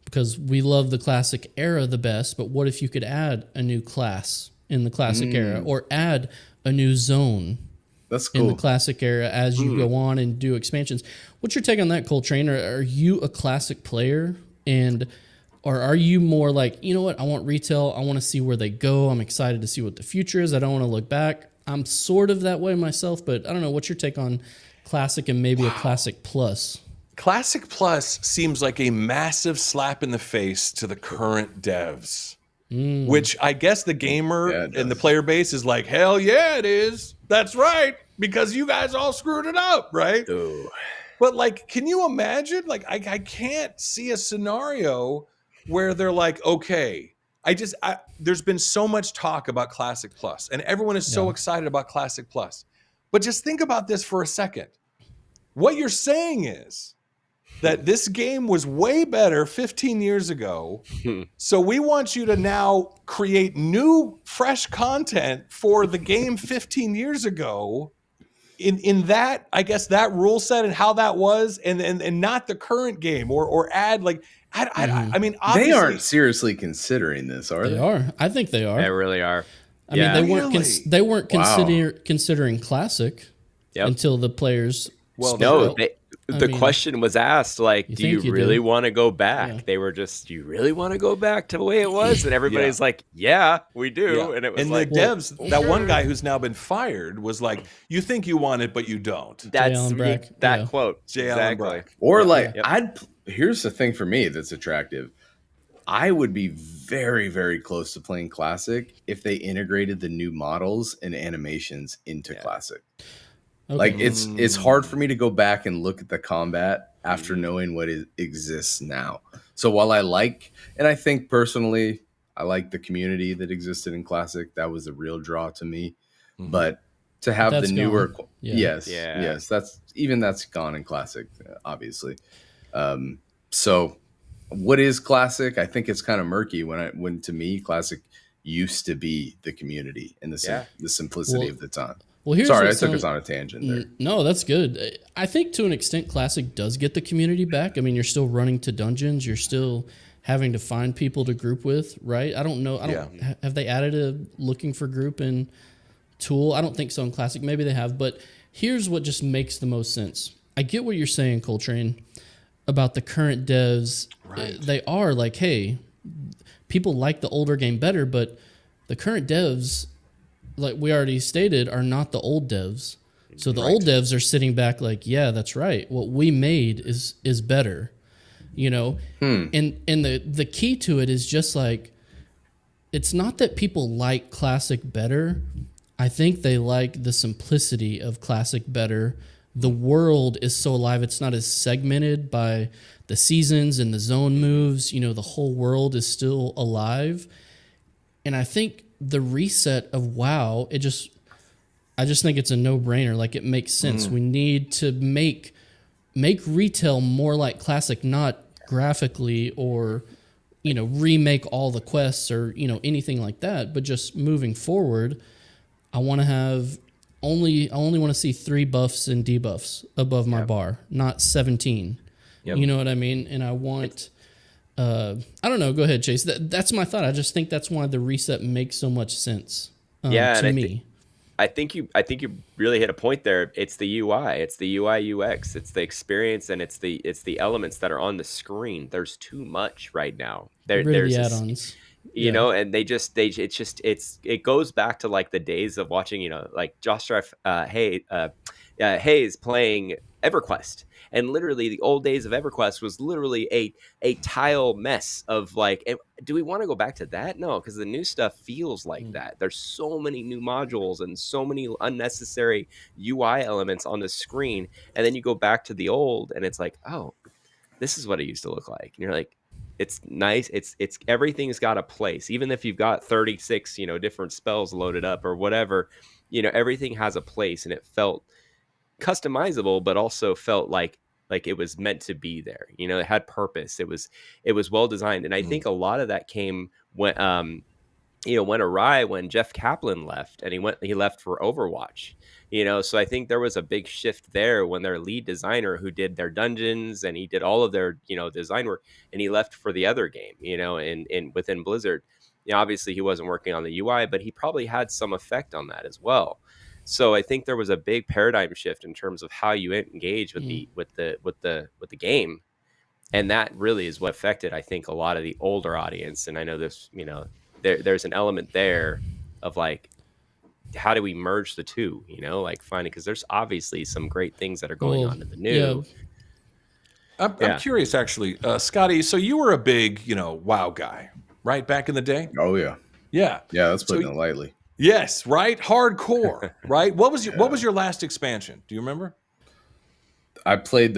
[SPEAKER 2] because we love the Classic era the best, but what if you could add a new class in the Classic era or add a new zone
[SPEAKER 4] That's cool.
[SPEAKER 2] in the Classic era as you go on and do expansions? What's your take on that, Koltrane? Are you a Classic player or are you more like, you know what, I want retail, I want to see where they go, I'm excited to see what the future is, I don't want to look back? I'm sort of that way myself, but I don't know, what's your take on Classic and maybe a Classic Plus?
[SPEAKER 1] Classic Plus seems like a massive slap in the face to the current devs, which I guess the gamer and the player base is like, hell yeah, it is. That's right, because you guys all screwed it up, right?
[SPEAKER 3] Ooh.
[SPEAKER 1] But can you imagine? I can't see a scenario where they're like, okay, there's been so much talk about Classic Plus, and everyone is so excited about Classic Plus. But just think about this for a second. What you're saying is that this game was way better 15 years ago, so we want you to now create new, fresh content for the game 15 years ago in that, I guess, that rule set and how that was, and not the current game, or add I mean, obviously,
[SPEAKER 4] they aren't seriously considering this, are they?
[SPEAKER 2] They are. I think they are.
[SPEAKER 3] They really are.
[SPEAKER 2] I mean, they weren't considering Classic until the players.
[SPEAKER 3] Well, no, the question was asked, do you really want to go back? Yeah. They were just, do you really want to go back to the way it was? And everybody's like, yeah, we do. Yeah. And it was
[SPEAKER 1] the devs, that one guy who's now been fired was like, you think you want it, but you don't.
[SPEAKER 3] That's that quote.
[SPEAKER 1] J. Allen Brack.
[SPEAKER 4] Or here's the thing for me that's attractive. I would be very, very close to playing Classic if they integrated the new models and animations into Classic.
[SPEAKER 2] Okay.
[SPEAKER 4] Like it's hard for me to go back and look at the combat after knowing what exists now. So while I think personally, I like the community that existed in Classic. That was the real draw to me. But to have the newer, yes, that's gone in Classic, obviously. So what is Classic? I think it's kind of murky when to me, Classic used to be the community and the simplicity of the time.
[SPEAKER 2] Well,
[SPEAKER 4] Sorry, I took us on a tangent there.
[SPEAKER 2] No, that's good. I think to an extent, Classic does get the community back. I mean, you're still running to dungeons. You're still having to find people to group with, right? I don't know. Have they added a looking for group in tool? I don't think so in Classic. Maybe they have. But here's what just makes the most sense. I get what you're saying, Koltrane, about the current devs. Right. They are like, hey, people like the older game better, but the current devs, like we already stated, are not the old devs. So the old devs are sitting back like, yeah, that's right. What we made is better, you know? And the key to it is just like, it's not that people like Classic better. I think they like the simplicity of Classic better. The world is so alive. It's not as segmented by the seasons and the zone moves. You know, the whole world is still alive. And I think the reset of WoW, I just think it's a no-brainer. Like, it makes sense. We need to make retail more like Classic, not graphically or, you know, remake all the quests or, you know, anything like that. But just moving forward, I want to have I only want to see 3 buffs and debuffs above my bar, not 17. You know what I mean? And I want... I don't know. Go ahead, Chase. That's my thought. I just think that's why the reset makes so much sense. To me.
[SPEAKER 3] I think you really hit a point there. It's the UI, it's the UI UX, it's the experience, and it's the elements that are on the screen. There's too much right now. There's
[SPEAKER 2] add-ons.
[SPEAKER 3] You know, and it goes back to like the days of watching, you know, like Josh Hayes playing EverQuest. And literally the old days of EverQuest was literally a tile mess of like, do we want to go back to that? No, because the new stuff feels like that. There's so many new modules and so many unnecessary UI elements on the screen. And then you go back to the old and it's like, oh, this is what it used to look like. And you're like, it's nice. It's everything's got a place. Even if you've got 36, you know, different spells loaded up or whatever, you know, everything has a place, and it felt customizable, but also felt like it was meant to be there. You know, it had purpose. It was well designed. And I think a lot of that came when went awry when Jeff Kaplan left, and he left for Overwatch. You know, so I think there was a big shift there when their lead designer, who did their dungeons and he did all of their, you know, design work, and he left for the other game, you know, in within Blizzard. You know, obviously he wasn't working on the UI, but he probably had some effect on that as well. So I think there was a big paradigm shift in terms of how you engage with the game, and that really is what affected, I think, a lot of the older audience. And I know this, you know, there's an element there of like, how do we merge the two? You know, like finding, because there's obviously some great things that are going on in the new.
[SPEAKER 1] Yeah. I'm curious, actually, Scotty. So you were a big, you know, WoW guy, right, back in the day?
[SPEAKER 4] Oh yeah,
[SPEAKER 1] yeah.
[SPEAKER 4] That's putting it lightly.
[SPEAKER 1] Yes, right? Hardcore, right? What was your last expansion? Do you remember?
[SPEAKER 4] I played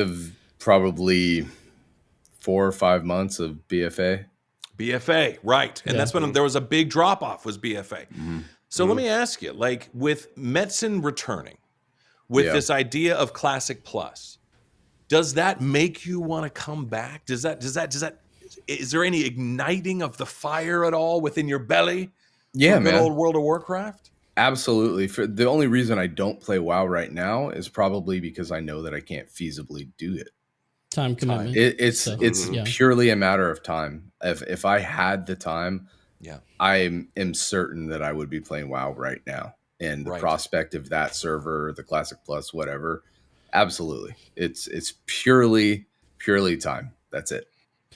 [SPEAKER 4] probably 4 or 5 months of BFA.
[SPEAKER 1] BFA, right. And that's when there was a big drop off, was BFA. So let me ask you, like with Metzen returning, with this idea of Classic Plus, does that make you want to come back? Is there any igniting of the fire at all within your belly?
[SPEAKER 4] Yeah, man.
[SPEAKER 1] Old World of Warcraft?
[SPEAKER 4] Absolutely. The only reason I don't play WoW right now is probably because I know that I can't feasibly do it.
[SPEAKER 2] Time commitment.
[SPEAKER 4] It's purely a matter of time. If I had the time, I am certain that I would be playing WoW right now. And the prospect of that server, the Classic Plus, whatever, absolutely. It's purely time. That's it.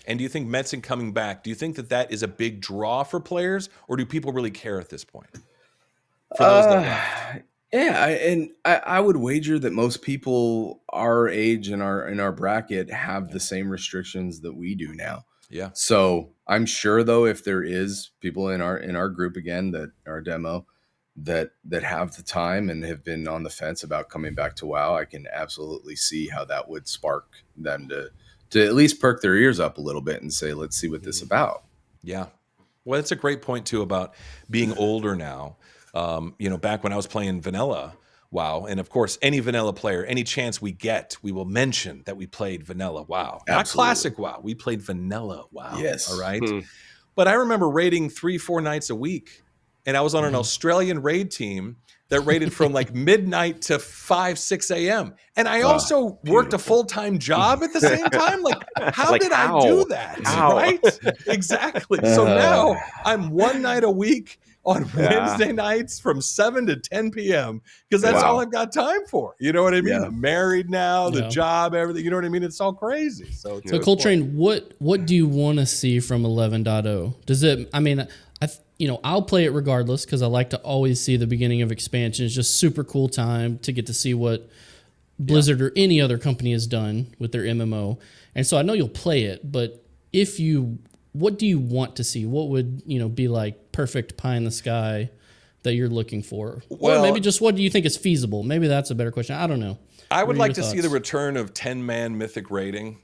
[SPEAKER 1] And do you think Metzen coming back, do you think that is a big draw for players, or do people really care at this point? For those that left?
[SPEAKER 4] Yeah, I would wager that most people our age and in our bracket have the same restrictions that we do now.
[SPEAKER 1] Yeah.
[SPEAKER 4] So I'm sure though, if there is people in our group again, that our demo that have the time and have been on the fence about coming back to WoW, I can absolutely see how that would spark them to at least perk their ears up a little bit and say, let's see what this is about.
[SPEAKER 1] Yeah. Well, that's a great point too about being older now. Back when I was playing vanilla WoW, and of course, any vanilla player, any chance we get, we will mention that we played vanilla WoW. Absolutely. Not classic WoW. We played vanilla WoW.
[SPEAKER 4] Yes.
[SPEAKER 1] All right. But I remember raiding 3-4 nights a week, and I was on an Australian raid team that raided from like midnight to 5-6 a.m. And I also worked a full-time job at the same time. Like, how did I do that?
[SPEAKER 3] How?
[SPEAKER 1] Right? Exactly. So now I'm one night a week on Wednesday nights from 7 to 10 p.m. because that's all I've got time for. You know what I mean?
[SPEAKER 4] Yeah.
[SPEAKER 1] I'm married now, the job, everything. You know what I mean? It's all crazy. So
[SPEAKER 2] Koltrane, what do you want to see from 11.0? Does it? I mean, I'll play it regardless because I like to always see the beginning of expansion. It's just super cool time to get to see what Blizzard or any other company has done with their MMO. And so I know you'll play it, but what do you want to see? What would, be like perfect pie in the sky that you're looking for? Well, or maybe just what do you think is feasible? Maybe that's a better question. I don't know.
[SPEAKER 1] I would like to see the return of 10-man mythic raiding.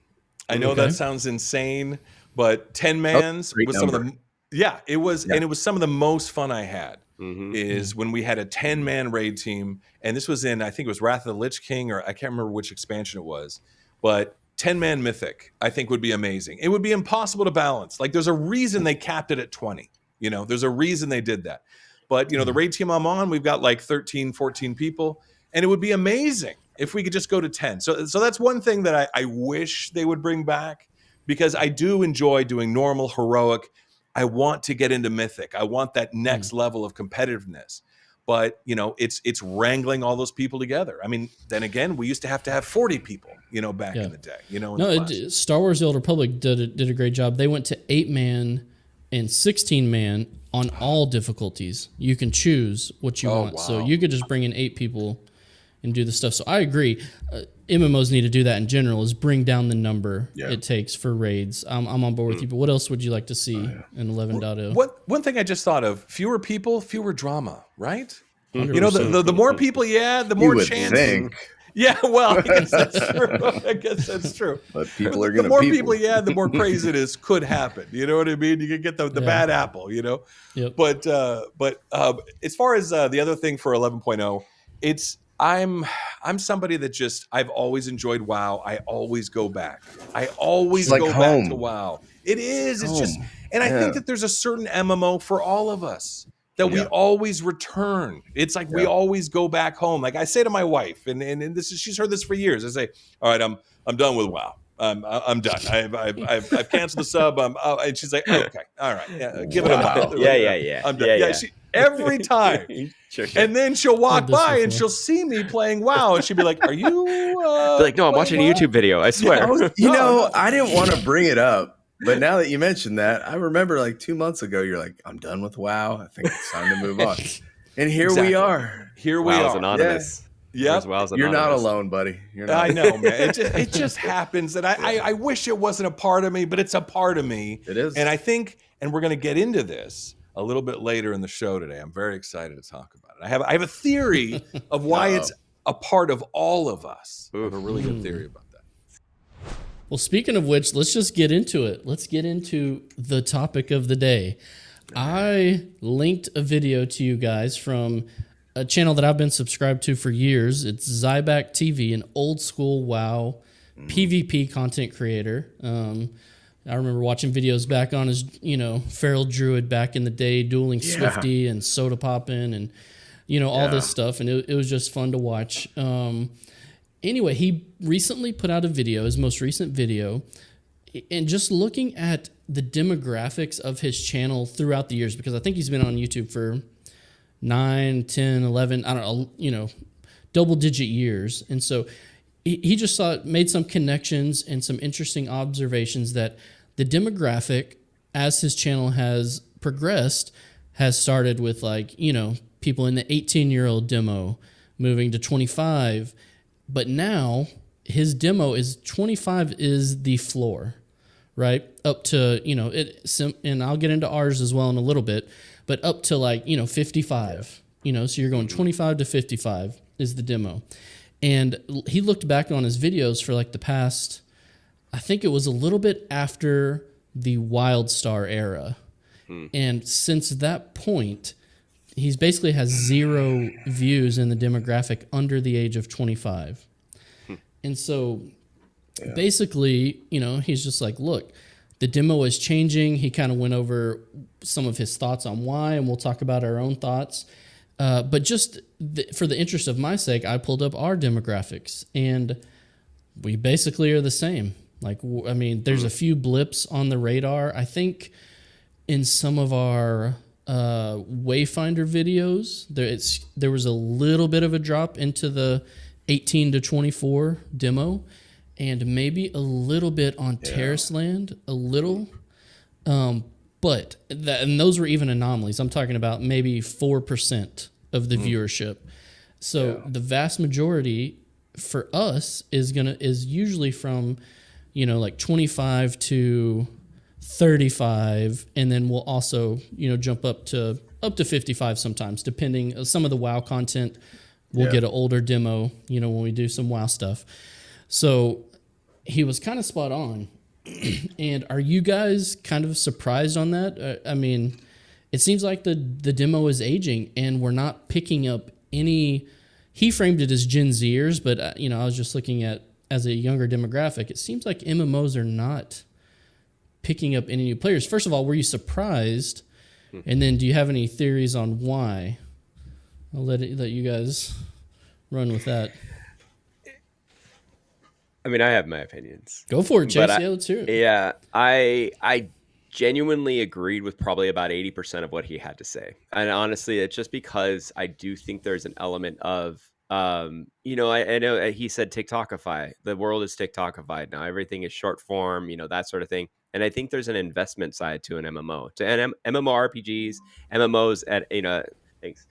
[SPEAKER 1] I know that sounds insane, but 10 mans was some of the... Yeah, it was, and it was some of the most fun I had is when we had a 10-man raid team, and this was in, I think it was Wrath of the Lich King, or I can't remember which expansion it was, but 10-man mythic, I think would be amazing. It would be impossible to balance. Like, there's a reason they capped it at 20. There's a reason they did that. But, the raid team I'm on, we've got like 13, 14 people, and it would be amazing if we could just go to 10. So that's one thing that I wish they would bring back, because I do enjoy doing normal, heroic. I want to get into mythic. I want that next level of competitiveness. But, it's wrangling all those people together. I mean, then again, we used to have 40 people, back in the day,
[SPEAKER 2] Star Wars The Old Republic did a great job. They went to 8-man and 16-man on all difficulties. You can choose what you want. Wow. So you could just bring in 8 people and do the stuff. So I agree. MMOs need to do that in general, is bring down the number it takes for raids. I'm on board with you, but what else would you like to see in 11.0?
[SPEAKER 1] One thing I just thought of, fewer people, fewer drama, right? 100%. The more people you add, the more chance. Yeah, well, I guess that's true.
[SPEAKER 4] But people are going to
[SPEAKER 1] The more people you add, the more craziness could happen. You know what I mean? You can get the bad apple, Yep. But as far as the other thing for 11.0, I'm somebody that I've always enjoyed WoW. I always go back. I always go back to WoW. It is. It's just, and I think that there's a certain MMO for all of us that we always return. It's like we always go back home. Like I say to my wife, and this is, she's heard this for years. I say, all right, I'm done with WoW. I'm done. I've canceled the sub. And she's like, okay, all right, give it a month.
[SPEAKER 3] Yeah.
[SPEAKER 1] I'm done. Yeah. Every time. Sure. And then she'll walk by and she'll see me playing WoW, and she'll be like, "Are you?"
[SPEAKER 3] Like, no, I'm watching a YouTube video. I swear.
[SPEAKER 4] I didn't want to bring it up, but now that you mentioned that, I remember like 2 months ago, you're like, "I'm done with WoW. I think it's time to move on." And here we are.
[SPEAKER 1] Here we are.
[SPEAKER 3] Anonymous.
[SPEAKER 1] Yeah.
[SPEAKER 4] You're not alone, buddy. You're not.
[SPEAKER 1] I know, man. It just happens that I wish it wasn't a part of me, but it's a part of me.
[SPEAKER 4] It is.
[SPEAKER 1] And I think, and we're going to get into this a little bit later in the show today. I'm very excited to talk about it. I have a theory of why it's a part of all of us. I have a really good theory about that.
[SPEAKER 2] Well, speaking of which, let's just get into it. Let's get into the topic of the day. I linked a video to you guys from a channel that I've been subscribed to for years. It's Zybak TV, an old school WoW PvP content creator. I remember watching videos back on his, Feral Druid back in the day, dueling Swifty and Soda Poppin' and, all this stuff. And it was just fun to watch. Anyway, he recently put out a video, his most recent video, and just looking at the demographics of his channel throughout the years, because I think he's been on YouTube for 9, 10, 11, I don't know, double-digit years. And so he just made some connections and some interesting observations that the demographic, as his channel has progressed, has started with people in the 18-year-old demo moving to 25. But now his demo is 25 is the floor, right? Up to, and I'll get into ours as well in a little bit, but up to like, 55, so you're going 25 to 55 is the demo. And he looked back on his videos for like the past, I think it was a little bit after the WildStar era. And since that point, he's basically has 0 views in the demographic under the age of 25. And so basically, he's just like, look, the demo is changing. He kind of went over some of his thoughts on why, and we'll talk about our own thoughts. But just for the interest of my sake, I pulled up our demographics, and we basically are the same. Like, I mean, there's a few blips on the radar. I think in some of our Wayfinder videos, there was a little bit of a drop into the 18 to 24 demo, and maybe a little bit on Terrace Land, a little. But and those were even anomalies. I'm talking about maybe 4% of the viewership. So the vast majority for us is usually from, like 25 to 35, and then we'll also, jump up to 55 sometimes, depending. Some of the WoW content, we'll get an older demo, when we do some WoW stuff. So he was kind of spot on. And are you guys kind of surprised on that? I mean, it seems like the demo is aging, and we're not picking up any. He framed it as Gen Zers, but I was just looking at as a younger demographic. It seems like MMOs are not picking up any new players. First of all, were you surprised? And then, do you have any theories on why? I'll let you guys run with that.
[SPEAKER 3] I mean, I have my opinions.
[SPEAKER 2] Go for it, Chase. Let's hear it.
[SPEAKER 3] Yeah, I genuinely agreed with probably about 80% of what he had to say. And honestly, it's just because I do think there's an element of, I know he said TikTokify. The world is TikTokified now. Everything is short form, that sort of thing. And I think there's an investment side to an MMO, to MMORPGs, MMOs at, thanks.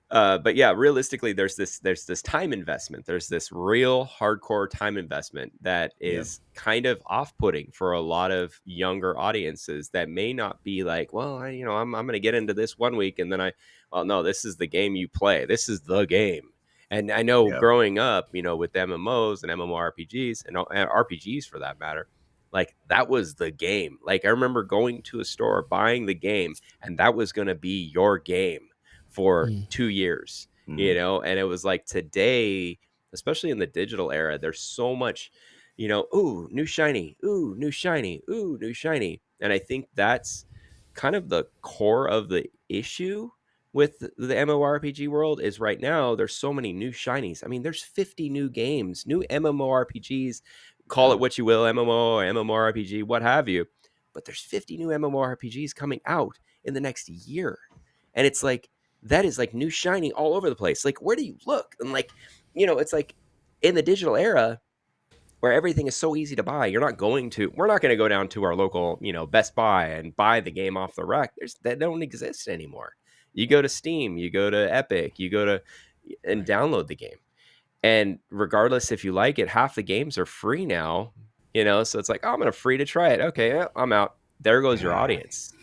[SPEAKER 3] But yeah, realistically, there's this time investment. There's this real hardcore time investment that is kind of off-putting for a lot of younger audiences that may not be like, well, I'm going to get into this one week, and then no, this is the game you play. This is the game. And I know growing up, with MMOs and MMORPGs and RPGs for that matter, like that was the game. Like I remember going to a store, buying the game, and that was going to be your game for 2 years, and it was like today, especially in the digital era, there's so much, ooh, new shiny, ooh, new shiny, ooh, new shiny. And I think that's kind of the core of the issue with the MMORPG world is right now, there's so many new shinies. I mean, there's 50 new games, new MMORPGs, call it what you will, MMO or MMORPG, what have you. But there's 50 new MMORPGs coming out in the next year. And it's like, that is like new shiny all over the place. Like, where do you look? And like, it's like in the digital era where everything is so easy to buy, we're not going to go down to our local, Best Buy and buy the game off the rack. That don't exist anymore. You go to Steam, you go to Epic, you go to and download the game. And regardless if you like it, half the games are free now, so it's like, oh, I'm going to free to try it. Okay, yeah, I'm out. There goes your audience.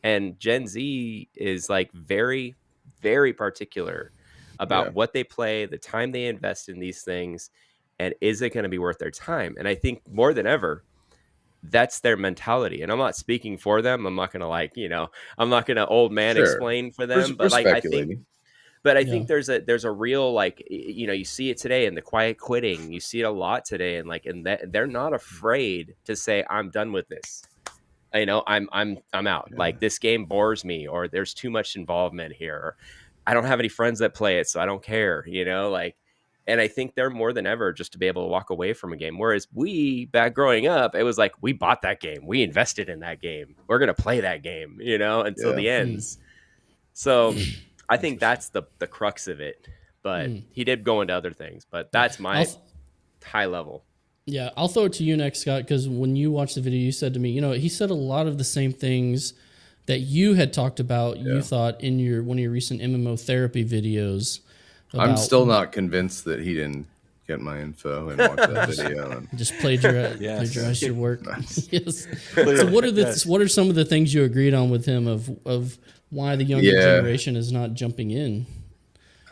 [SPEAKER 3] And Gen Z is like very, very particular about what they play, the time they invest in these things, and is it going to be worth their time? And I think more than ever, that's their mentality. And I'm not speaking for them. I'm not going to I'm not going to old man explain for them. But like, I think there's a real, like, you see it today in the quiet quitting. You see it a lot today. And they're not afraid to say, I'm done with this. I'm out. Like, this game bores me, or there's too much involvement here. Or I don't have any friends that play it, so I don't care, and I think they're more than ever just to be able to walk away from a game. Whereas we, back growing up, it was like, we bought that game. We invested in that game. We're going to play that game, until the ends. So I think that's the crux of it. But he did go into other things, but that's my high level.
[SPEAKER 2] Yeah, I'll throw it to you next, Scott, because when you watched the video, you said to me, he said a lot of the same things that you had talked about, you thought in one of your recent MMO therapy videos.
[SPEAKER 4] I'm still not convinced that he didn't get my info and watch that video. And
[SPEAKER 2] Just plagiarize your work. Yes.
[SPEAKER 1] Clearly,
[SPEAKER 2] So what are some of the things you agreed on with him of why the younger generation is not jumping in?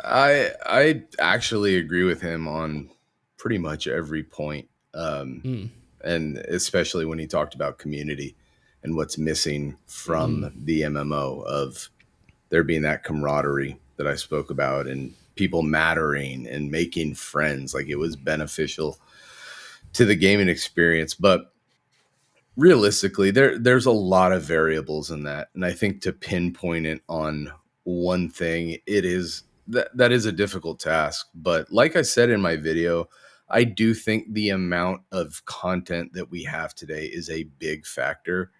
[SPEAKER 4] I actually agree with him on pretty much every point. And especially when he talked about community and what's missing from the MMO, of there being that camaraderie that I spoke about and people mattering and making friends. Like, it was beneficial to the gaming experience. But realistically, there's a lot of variables in that. And I think to pinpoint it on one thing, that is a difficult task. But like I said in my video, I do think the amount of content that we have today is a big factor.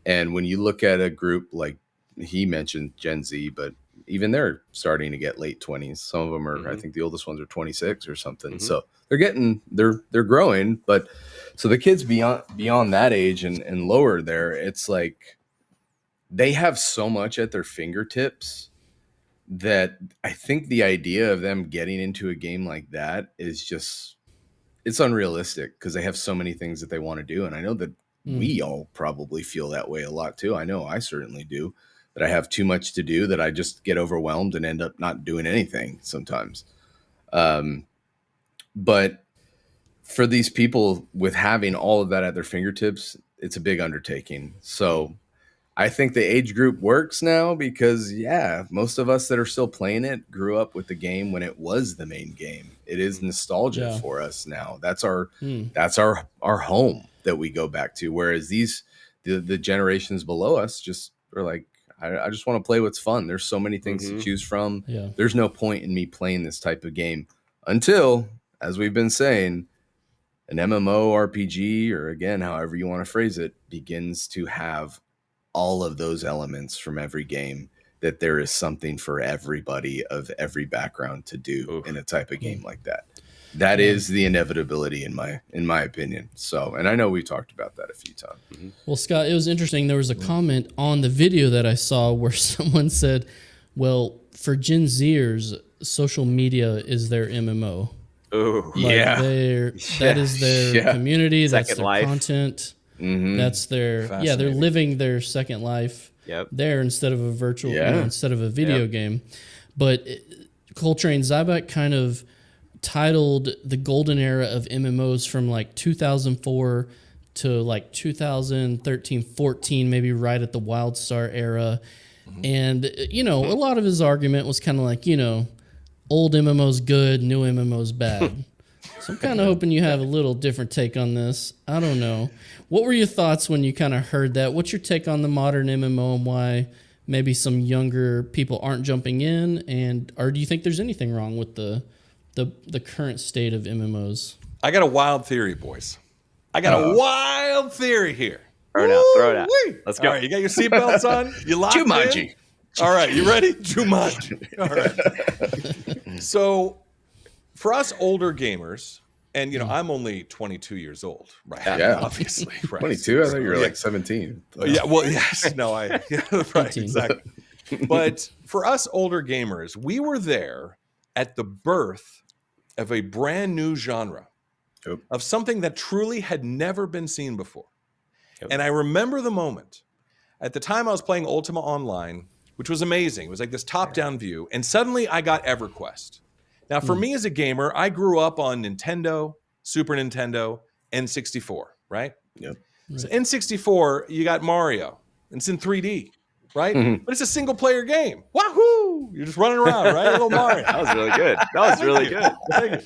[SPEAKER 4] And when you look at a group like he mentioned Gen Z, but even they're starting to get late 20s. Some of them are, I think the oldest ones are 26 or something. So they're growing. But so the kids beyond that age and lower there, it's like they have so much at their fingertips that I think the idea of them getting into a game like that is just, it's unrealistic because they have so many things that they want to do. And I know that we all probably feel that way a lot too. I know I certainly do, that I have too much to do, that I just get overwhelmed and end up not doing anything sometimes. But for these people with having all of that at their fingertips, it's a big undertaking. So I think the age group works now because, most of us that are still playing it grew up with the game when it was the main game. It is nostalgia for us now. That's our home that we go back to. Whereas the generations below us just are like, I just want to play what's fun. There's so many things to choose from. Yeah. There's no point in me playing this type of game until, as we've been saying, an MMORPG, or again, however you want to phrase it, begins to have all of those elements from every game, that there is something for everybody of every background to do in a type of game like that. That is the inevitability in my opinion. So, and I know we talked about that a few times.
[SPEAKER 2] Well, Scott, it was interesting. There was a comment on the video that I saw where someone said, well, for Gen Zers, social media is their MMO.
[SPEAKER 3] Oh,
[SPEAKER 2] that is their community. That's their
[SPEAKER 3] life.
[SPEAKER 2] Content. That's their, they're living their second life there instead of a virtual, instead of a video game. But Koltrane, Zybak kind of titled the golden era of MMOs from like 2004 to like 2013, 14, maybe right at the WildStar era. And, a lot of his argument was kind of like, old MMOs good, new MMOs bad. So I'm kind of hoping you have a little different take on this. I don't know. What were your thoughts when you kind of heard that? What's your take on the modern MMO and why maybe some younger people aren't jumping in? Or do you think there's anything wrong with the current state of MMOs? I
[SPEAKER 1] got a wild theory, boys. I got a wild theory here.
[SPEAKER 3] Throw it out. Let's go.
[SPEAKER 1] All right, you got your seatbelts on? You locked
[SPEAKER 4] Jumanji.
[SPEAKER 1] In? All right, you ready? Jumanji. All right. So for us older gamers, and I'm only 22 years old, right?
[SPEAKER 4] Yeah,
[SPEAKER 1] obviously. Right.
[SPEAKER 4] 22? I thought you were like 17.
[SPEAKER 1] Yeah, well, yes. No, right, exactly. But for us older gamers, we were there at the birth of a brand new genre, of something that truly had never been seen before. And I remember the moment. At the time I was playing Ultima Online, which was amazing. It was like this top-down view. And suddenly I got EverQuest. Now, for me as a gamer, I grew up on Nintendo, Super Nintendo, N64, right?
[SPEAKER 4] Yep.
[SPEAKER 1] So N64, you got Mario. It's in 3D, right? But it's a single-player game. Wahoo! You're just running around, right? Little Mario.
[SPEAKER 3] That was really good.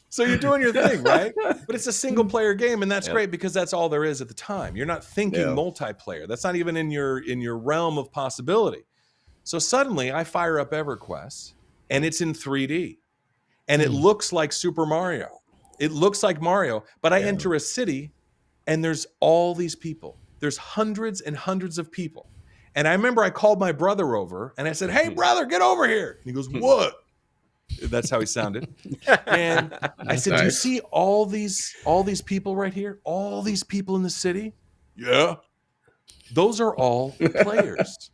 [SPEAKER 1] So you're doing your thing, right? But it's a single-player game, and that's great because that's all there is at the time. You're not thinking multiplayer. That's not even in your realm of possibility. So suddenly, I fire up EverQuest, and it's in 3D. And it looks like Super Mario. It looks like Mario, but I enter a city and there's all these people. There's hundreds and hundreds of people. And I remember I called my brother over and I said, "Hey brother, get over here." And he goes, "What?" That's how he sounded. And I said, "Do you see all these people right here? All these people in the city?" "Yeah." "Those are all players.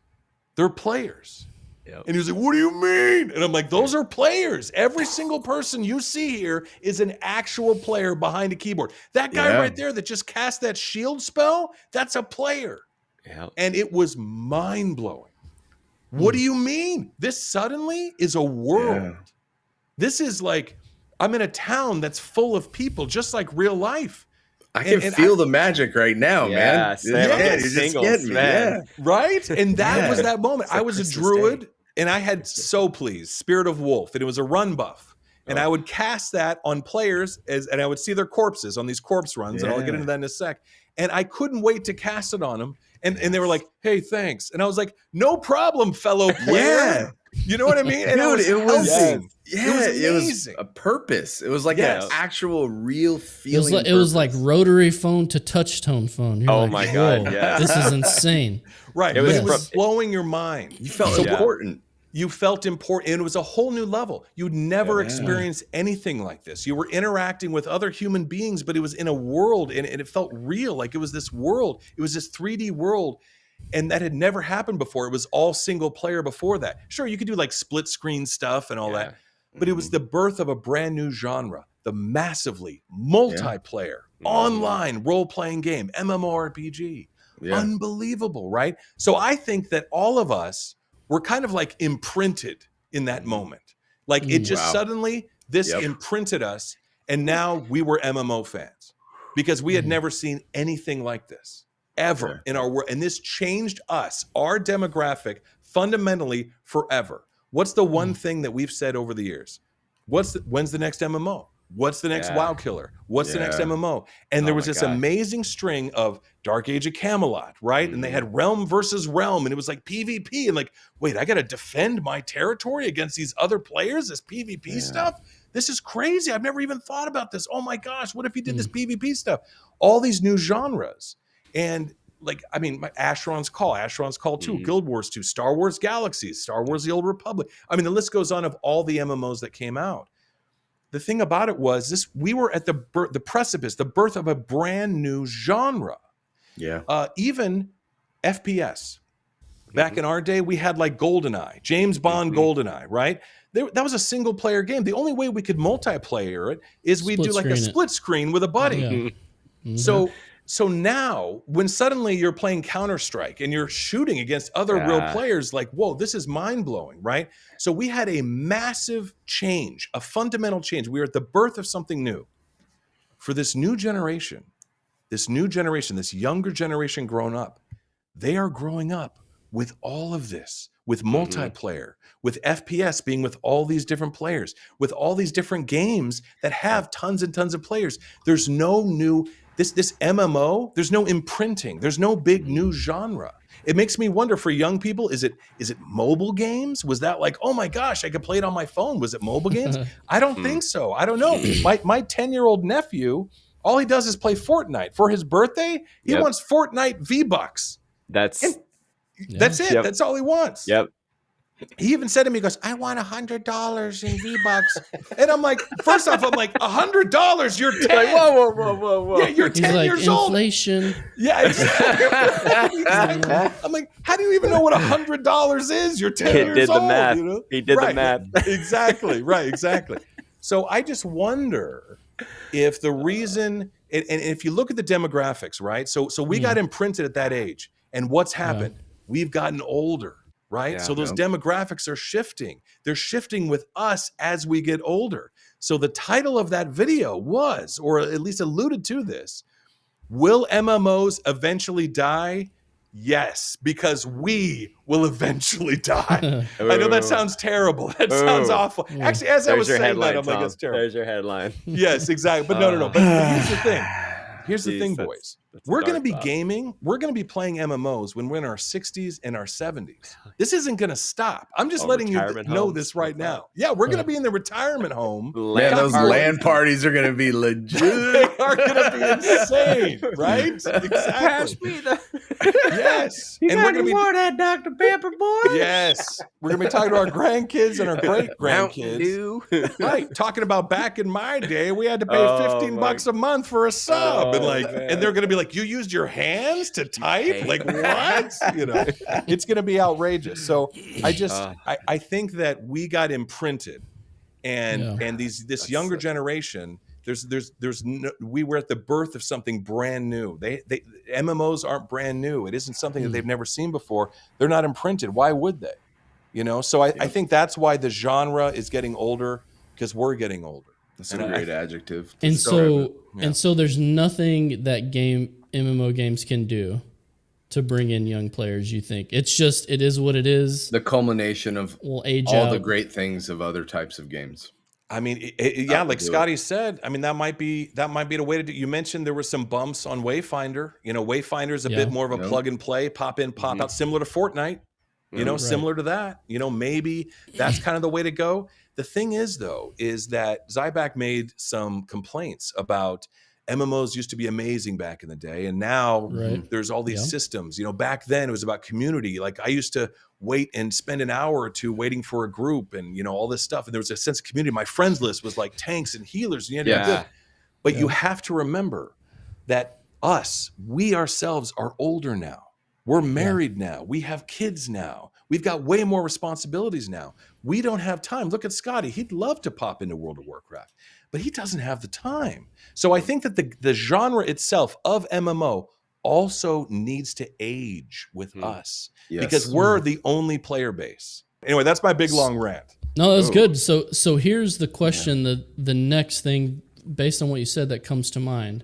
[SPEAKER 1] They're players.
[SPEAKER 3] Yep.
[SPEAKER 1] And he was like, what do you mean? And I'm like, those are players. Every single person you see here is an actual player behind a keyboard. That guy right there that just cast that shield spell, that's a player.
[SPEAKER 3] Yeah.
[SPEAKER 1] And it was mind-blowing. What do you mean? This suddenly is a world. Yeah. This is like, I'm in a town that's full of people, just like real life.
[SPEAKER 4] I can feel the magic right now, man.
[SPEAKER 3] It's just getting me, man.
[SPEAKER 1] Right? And that was that moment. I was a druid, and I had So Please, Spirit of Wolf, and it was a run buff. And I would cast that on players, and I would see their corpses on these corpse runs, and I'll get into that in a sec. And I couldn't wait to cast it on them. And they were like, hey, thanks. And I was like, no problem, fellow player. Yeah. You know what I mean? And
[SPEAKER 4] dude, it was
[SPEAKER 1] amazing.
[SPEAKER 4] A purpose. It was like an actual real feeling.
[SPEAKER 2] It was like rotary phone to touch tone phone. You're
[SPEAKER 3] my God. Yeah.
[SPEAKER 2] This is insane.
[SPEAKER 1] Right. It was blowing your mind.
[SPEAKER 4] You felt important.
[SPEAKER 1] You felt important. And it was a whole new level. You'd never experienced anything like this. You were interacting with other human beings, but it was in a world, and it felt real. Like it was this world. It was this 3D world. And that had never happened before. It was all single player before that. Sure, you could do like split screen stuff and all that, but it was the birth of a brand new genre, the massively multiplayer, online role-playing game, MMORPG. Unbelievable, right? So I think that all of us were kind of like imprinted in that moment. Like it just suddenly, this imprinted us, and now we were MMO fans because we had never seen anything like this. Ever in our world. And this changed us, our demographic, fundamentally forever. What's the one thing that we've said over the years? When's the next MMO? What's the next WoW killer? What's the next MMO? And there was this amazing string of Dark Age of Camelot, right? And they had realm versus realm, and it was like PvP. And like, wait, I got to defend my territory against these other players, this PvP stuff? This is crazy. I've never even thought about this. Oh my gosh, what if you did this PvP stuff? All these new genres. And like, I mean, Asheron's Call 2, Guild Wars 2, Star Wars Galaxies, Star Wars The Old Republic. I mean, the list goes on of all the MMOs that came out. The thing about it was we were at the precipice, the birth of a brand new genre. Yeah. Even FPS. Back in our day, we had like GoldenEye, James Bond GoldenEye, right? That was a single player game. The only way we could multiplayer it is we'd do like a split screen with a buddy. So now, when suddenly you're playing Counter-Strike and you're shooting against other real players, like, whoa, this is mind-blowing, right? So we had a massive change, a fundamental change. We were at the birth of something new. For this new generation, this younger generation growing up, they are growing up with all of this, with multiplayer, with FPS being with all these different players, with all these different games that have tons and tons of players. There's no new... This MMO, there's no imprinting. There's no big new genre. It makes me wonder for young people, is it mobile games? Was that like, oh my gosh, I could play it on my phone. Was it mobile games? I don't think so. I don't know. My 10-year-old nephew, all he does is play Fortnite. For his birthday, he wants Fortnite V-Bucks. That's it. That's all he wants. Yep. He even said to me, he goes, I want $100 in V-Bucks. And I'm like, first off, I'm like, $100? You're 10. Like, whoa. Yeah, you're 10 years old.
[SPEAKER 2] Inflation.
[SPEAKER 1] Yeah, exactly. I'm like, how do you even know what $100 is? You're 10 years old.
[SPEAKER 3] Math.
[SPEAKER 1] You know?
[SPEAKER 3] He did the math.
[SPEAKER 1] Exactly. So I just wonder if the reason, and if you look at the demographics, right? So we got imprinted at that age. And what's happened? We've gotten older. Right. Yeah, so those demographics are shifting. They're shifting with us as we get older. So the title of that video was, or at least alluded to this, will MMOs eventually die? Yes, because we will eventually die. I know that sounds terrible. That sounds awful. Actually, as I was saying that, I'm like, that's terrible.
[SPEAKER 3] There's your headline.
[SPEAKER 1] Yes, exactly. But no. But here's the thing. Here's the thing, boys. We're going to be gaming. We're going to be playing MMOs when we're in our 60s and our 70s. This isn't going to stop. I'm just letting you know this right now. Yeah, we're going to be in the retirement home.
[SPEAKER 4] Man, those LAN parties are going to be legit.
[SPEAKER 1] They are going to be insane, right? Exactly.
[SPEAKER 3] Pass me the...
[SPEAKER 1] Yes.
[SPEAKER 3] You got any more of that Dr. Pepper, boy?
[SPEAKER 1] Yes. We're going to be talking to our grandkids and our great-grandkids. Right. Talking about back in my day, we had to pay $15 a month for a sub. And they're going to be like, like, you used your hands to type? Like, what? It's going to be outrageous. So I think that we got imprinted, and this younger generation, we were at the birth of something brand new. They MMOs aren't brand new. It isn't something that they've never seen before. They're not imprinted. Why would they? So I think that's why the genre is getting older, because we're getting older.
[SPEAKER 4] That's a great adjective.
[SPEAKER 2] And so there's nothing that MMO games can do to bring in young players, you think? It is what it is.
[SPEAKER 4] The culmination of all the great things of other types of games.
[SPEAKER 1] I mean, like Scotty said, I mean, that might be the way to do. You mentioned there were some bumps on Wayfinder. Wayfinder is a bit more of a plug and play, pop in, pop out, similar to Fortnite. Similar to that. Maybe that's kind of the way to go. The thing is, though, is that Zybak made some complaints about MMOs used to be amazing back in the day, and now there's all these systems. Back then it was about community. Like, I used to wait and spend an hour or two waiting for a group, and all this stuff. And there was a sense of community. My friends list was like tanks and healers. But you have to remember that we ourselves are older now. We're married now. We have kids now. We've got way more responsibilities now. We don't have time. Look at Scotty. He'd love to pop into World of Warcraft, but he doesn't have the time. So I think that the genre itself of MMO also needs to age with us, because we're the only player base. Anyway, that's my big long rant.
[SPEAKER 2] No, that's good. So here's the question, the next thing, based on what you said, that comes to mind.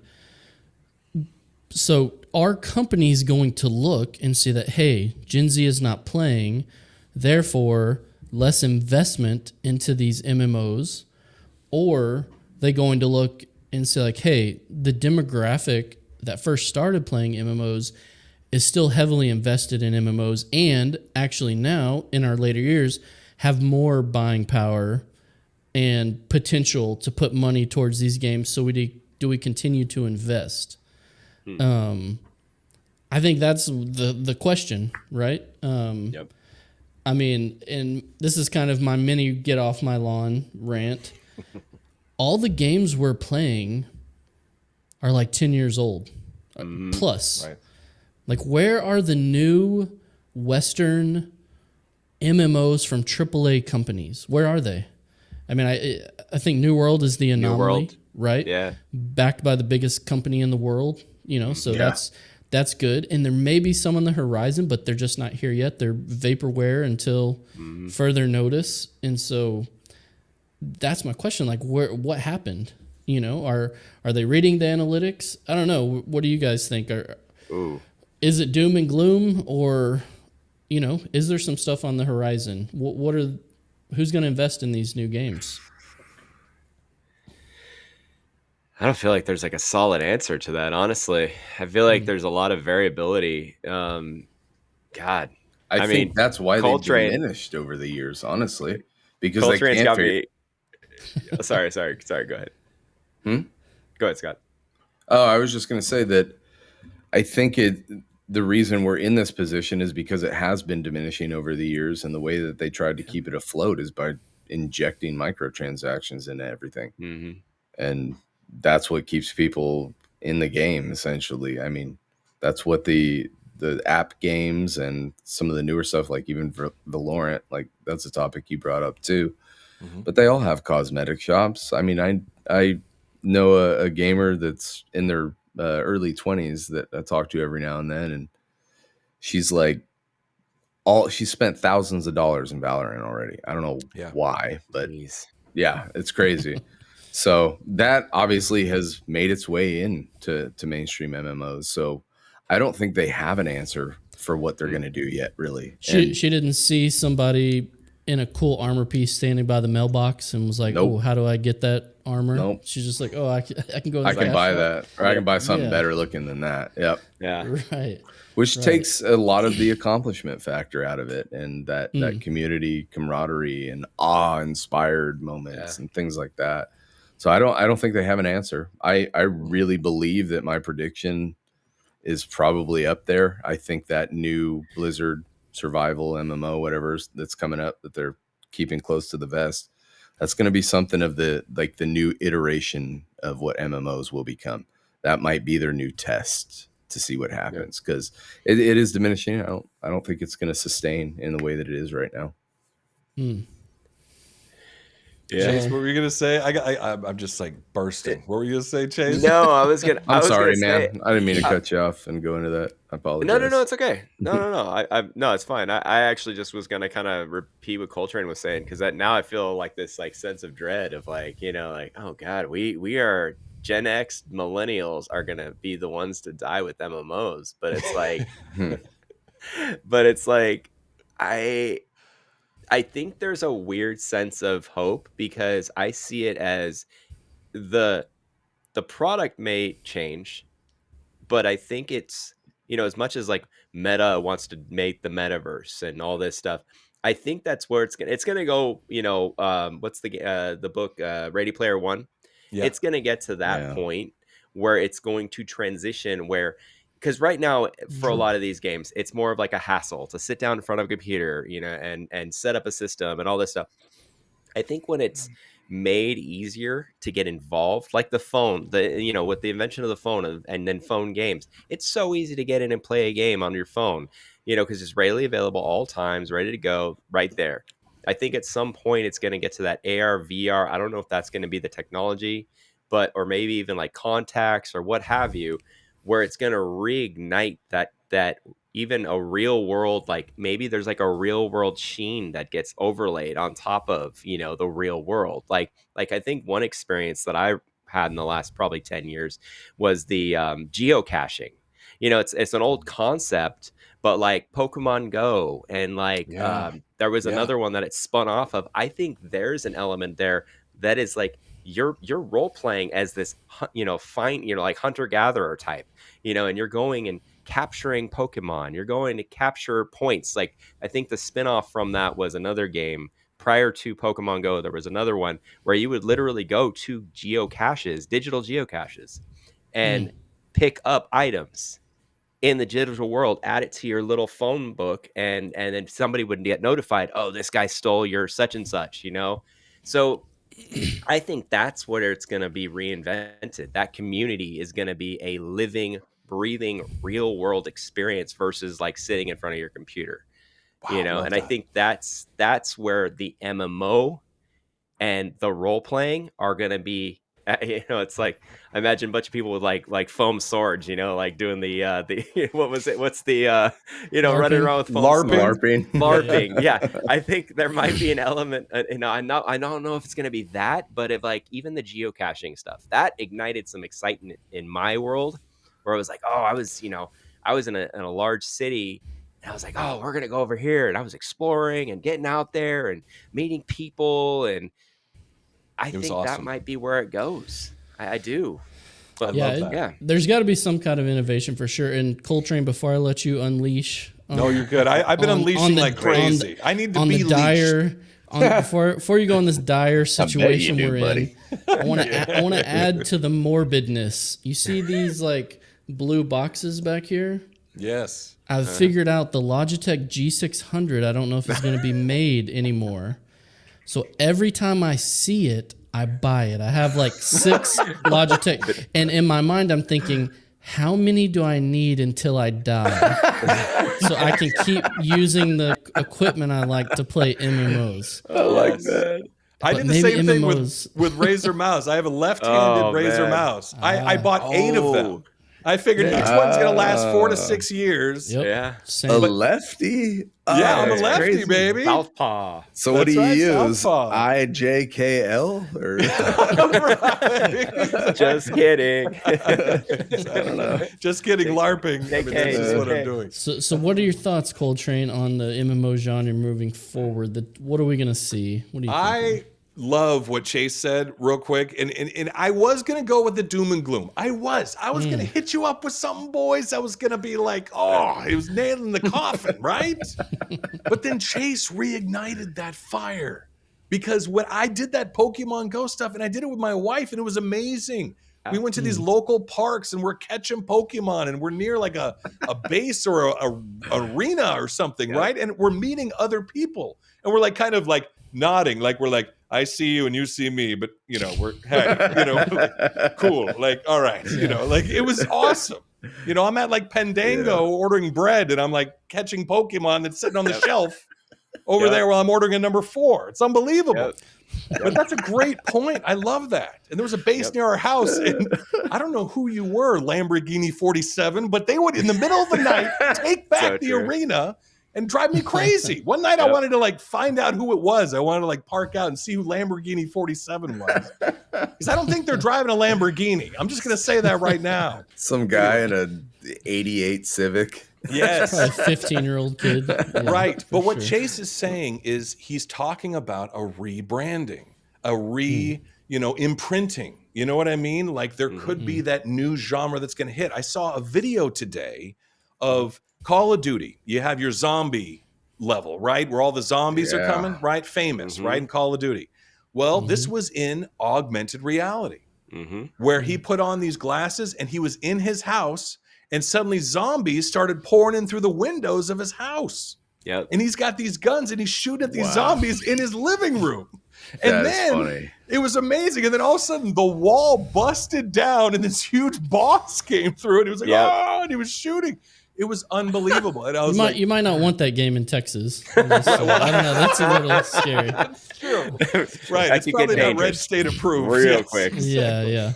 [SPEAKER 2] So are companies going to look and see that, hey, Gen Z is not playing, therefore less investment into these MMOs? Or they going to look and say, like, hey, the demographic that first started playing MMOs is still heavily invested in MMOs, and actually now, in our later years, have more buying power and potential to put money towards these games. So do we continue to invest? I think that's the question, right? I mean, and this is kind of my mini get off my lawn rant. All the games we're playing are like 10 years old plus. Right. Like, where are the new Western MMOs from AAA companies? Where are they? I mean, I think New World is the anomaly, right? Yeah. Backed by the biggest company in the world, so that's good. And there may be some on the horizon, but they're just not here yet. They're vaporware until further notice. And so that's my question. Like, what happened? Are they reading the analytics? I don't know. What do you guys think? Is it doom and gloom, or, is there some stuff on the horizon? Who's going to invest in these new games?
[SPEAKER 3] I don't feel like there's like a solid answer to that, honestly. I feel like there's a lot of variability. I
[SPEAKER 4] think that's why they've diminished over the years, honestly, because
[SPEAKER 3] Koltrane's
[SPEAKER 4] they can't
[SPEAKER 3] got me. Sorry. Go ahead. Go ahead, Scott.
[SPEAKER 4] Oh, I was just going to say that I think the reason we're in this position is because it has been diminishing over the years, and the way that they tried to keep it afloat is by injecting microtransactions into everything. And that's what keeps people in the game, essentially. I mean, that's what the app games and some of the newer stuff, like even Valorant, like that's a topic you brought up too. But they all have cosmetic shops. I mean, I know a gamer that's in their early 20s that I talk to every now and then, and she's like, she spent thousands of dollars in Valorant already. I don't know why, but yeah, it's crazy. So that obviously has made its way into mainstream MMOs. So I don't think they have an answer for what they're going to do yet, really.
[SPEAKER 2] She didn't see somebody in a cool armor piece standing by the mailbox and was like, "Oh, how do I get that armor?"
[SPEAKER 4] Nope.
[SPEAKER 2] She's just like, "Oh, I can go.
[SPEAKER 4] I can buy that, or I can buy something better looking than that." Yep.
[SPEAKER 3] Yeah.
[SPEAKER 2] Right.
[SPEAKER 4] Which takes a lot of the accomplishment factor out of it, and that community camaraderie and awe-inspired moments and things like that. So I don't think they have an answer. I really believe that my prediction is probably up there. I think that new Blizzard survival MMO, whatever that's coming up, that they're keeping close to the vest, that's going to be something of the new iteration of what MMOs will become. That might be their new test to see what happens, because it is diminishing. I don't think it's going to sustain in the way that it is right now.
[SPEAKER 1] Yeah. Chase, what were you gonna say? I'm just like bursting. What were you gonna say, Chase?
[SPEAKER 3] No, I was gonna.
[SPEAKER 4] I'm sorry,
[SPEAKER 3] man.
[SPEAKER 4] I didn't mean to cut you off and go into that. I apologize.
[SPEAKER 3] No, it's okay. No, no, it's fine. I actually just was gonna kind of repeat what Koltrane was saying, because now I feel like this like sense of dread of like, like, oh God, we are Gen X millennials are gonna be the ones to die with MMOs, but it's like, I think there's a weird sense of hope, because I see it as the product may change, but I think it's, as much as like Meta wants to make the metaverse and all this stuff, I think that's where it's gonna go. What's the book Ready Player One? Yeah. It's gonna get to that point where it's going to transition because right now, for a lot of these games, it's more of like a hassle to sit down in front of a computer, and set up a system and all this stuff. I think when it's made easier to get involved, like the phone, with the invention of the phone and then phone games, it's so easy to get in and play a game on your phone, because it's readily available all times, ready to go right there. I think at some point it's going to get to that AR, VR. I don't know if that's going to be the technology, or maybe even like contacts or what have you, where it's going to reignite that even a real world, like maybe there's like a real world sheen that gets overlaid on top of, the real world. Like I think one experience that I had in the last probably 10 years was the geocaching. It's an old concept, but like Pokemon Go and like there was another one that it spun off of. I think there's an element there that is like, you're role playing as this, like hunter gatherer type, and you're going and capturing Pokemon. You're going to capture points. Like I think the spinoff from that was another game prior to Pokemon Go. There was another one where you would literally go to geocaches, digital geocaches, and pick up items in the digital world, add it to your little phone book, and then somebody would get notified, oh, this guy stole your such and such, So I think that's where it's going to be reinvented. That community is going to be a living, breathing, real world experience versus like sitting in front of your computer, and I think that's where the MMO and the role playing are going to be. It's like, I imagine a bunch of people with like foam swords, like doing the what was it? What's the LARPing. Running around with foam LARPing. Yeah, I think there might be an element. I don't know if it's going to be that, but if like even the geocaching stuff that ignited some excitement in my world, where I was like, oh, I was in a large city. And I was like, oh, we're going to go over here. And I was exploring and getting out there and meeting people. And I think awesome. That might be where it goes. I do. But
[SPEAKER 2] I love that. There's got to be some kind of innovation for sure. And Koltrane, before I let you unleash.
[SPEAKER 1] No, you're good. I've been unleashing like crazy. I need to be leashed.
[SPEAKER 2] Before you go on this dire situation we're in, I want to add to the morbidness. You see these like blue boxes back here?
[SPEAKER 1] Yes.
[SPEAKER 2] I've figured out the Logitech G600. I don't know if it's going to be made anymore. So every time I see it, I buy it. I have like 6 Logitech. And in my mind, I'm thinking, how many do I need until I die? So I can keep using the equipment I like to play MMOs.
[SPEAKER 4] I like that.
[SPEAKER 1] I did the same thing with Razer mouse. I have a left-handed Razer mouse. I bought 8 of them. I figured each one's going to last 4 to 6 years.
[SPEAKER 2] Yep.
[SPEAKER 3] Yeah.
[SPEAKER 4] A lefty?
[SPEAKER 1] Yeah, I'm a lefty,
[SPEAKER 4] crazy.
[SPEAKER 1] Baby.
[SPEAKER 3] Southpaw.
[SPEAKER 4] So what do you use? Southpaw. IJKL? Or?
[SPEAKER 3] Just kidding.
[SPEAKER 4] I don't know.
[SPEAKER 1] Just kidding, LARPing. That's what I'm doing.
[SPEAKER 2] So what are your thoughts, Koltrane, on the MMO genre moving forward? What are we going to see? What do you think?
[SPEAKER 1] Love what Chase said real quick, and I was gonna go with the doom and gloom. I was gonna hit you up with something, boys. I was gonna be like, oh, it was nailing the coffin, right? But then Chase reignited that fire, because when I did that Pokemon Go stuff, and I did it with my wife, and it was amazing. We went to these local parks, and we're catching Pokemon, and we're near like a base or a arena or something, right? And we're meeting other people, and we're like kind of like nodding, like we're like, I see you and you see me, but we're like, cool, like, all right, like it was awesome. You know, I'm at like Pendango ordering bread, and I'm like catching Pokemon that's sitting on the shelf over there while I'm ordering a number 4. It's unbelievable. But that's a great point. I love that. And there was a base near our house, and I don't know who you were, Lamborghini 47, but they would, in the middle of the night, take back the arena and drive me crazy. One night I wanted to like find out who it was. I wanted to like park out and see who Lamborghini 47 was. Because I don't think they're driving a Lamborghini. I'm just going to say that right now.
[SPEAKER 4] Some guy in a 88 Civic.
[SPEAKER 1] Yes.
[SPEAKER 2] Probably a 15-year-old kid. Yeah,
[SPEAKER 1] right. But what Chase is saying is he's talking about a rebranding, imprinting. You know what I mean? Like there could be that new genre that's going to hit. I saw a video today of Call of Duty. You have your zombie level, right? Where all the zombies are coming, right? Famous, right? In Call of Duty. Well, this was in augmented reality, where he put on these glasses and he was in his house, and suddenly zombies started pouring in through the windows of his house.
[SPEAKER 3] Yep.
[SPEAKER 1] And he's got these guns and he's shooting at these zombies in his living room. And then it was amazing. And then all of a sudden the wall busted down and this huge boss came through, and he was like, oh, and he was shooting. It was unbelievable. And I was
[SPEAKER 2] you might not want that game in Texas. I don't know. That's a little scary.
[SPEAKER 1] That's true. Right. It's probably not red state approved.
[SPEAKER 3] Real quick.
[SPEAKER 2] Yeah.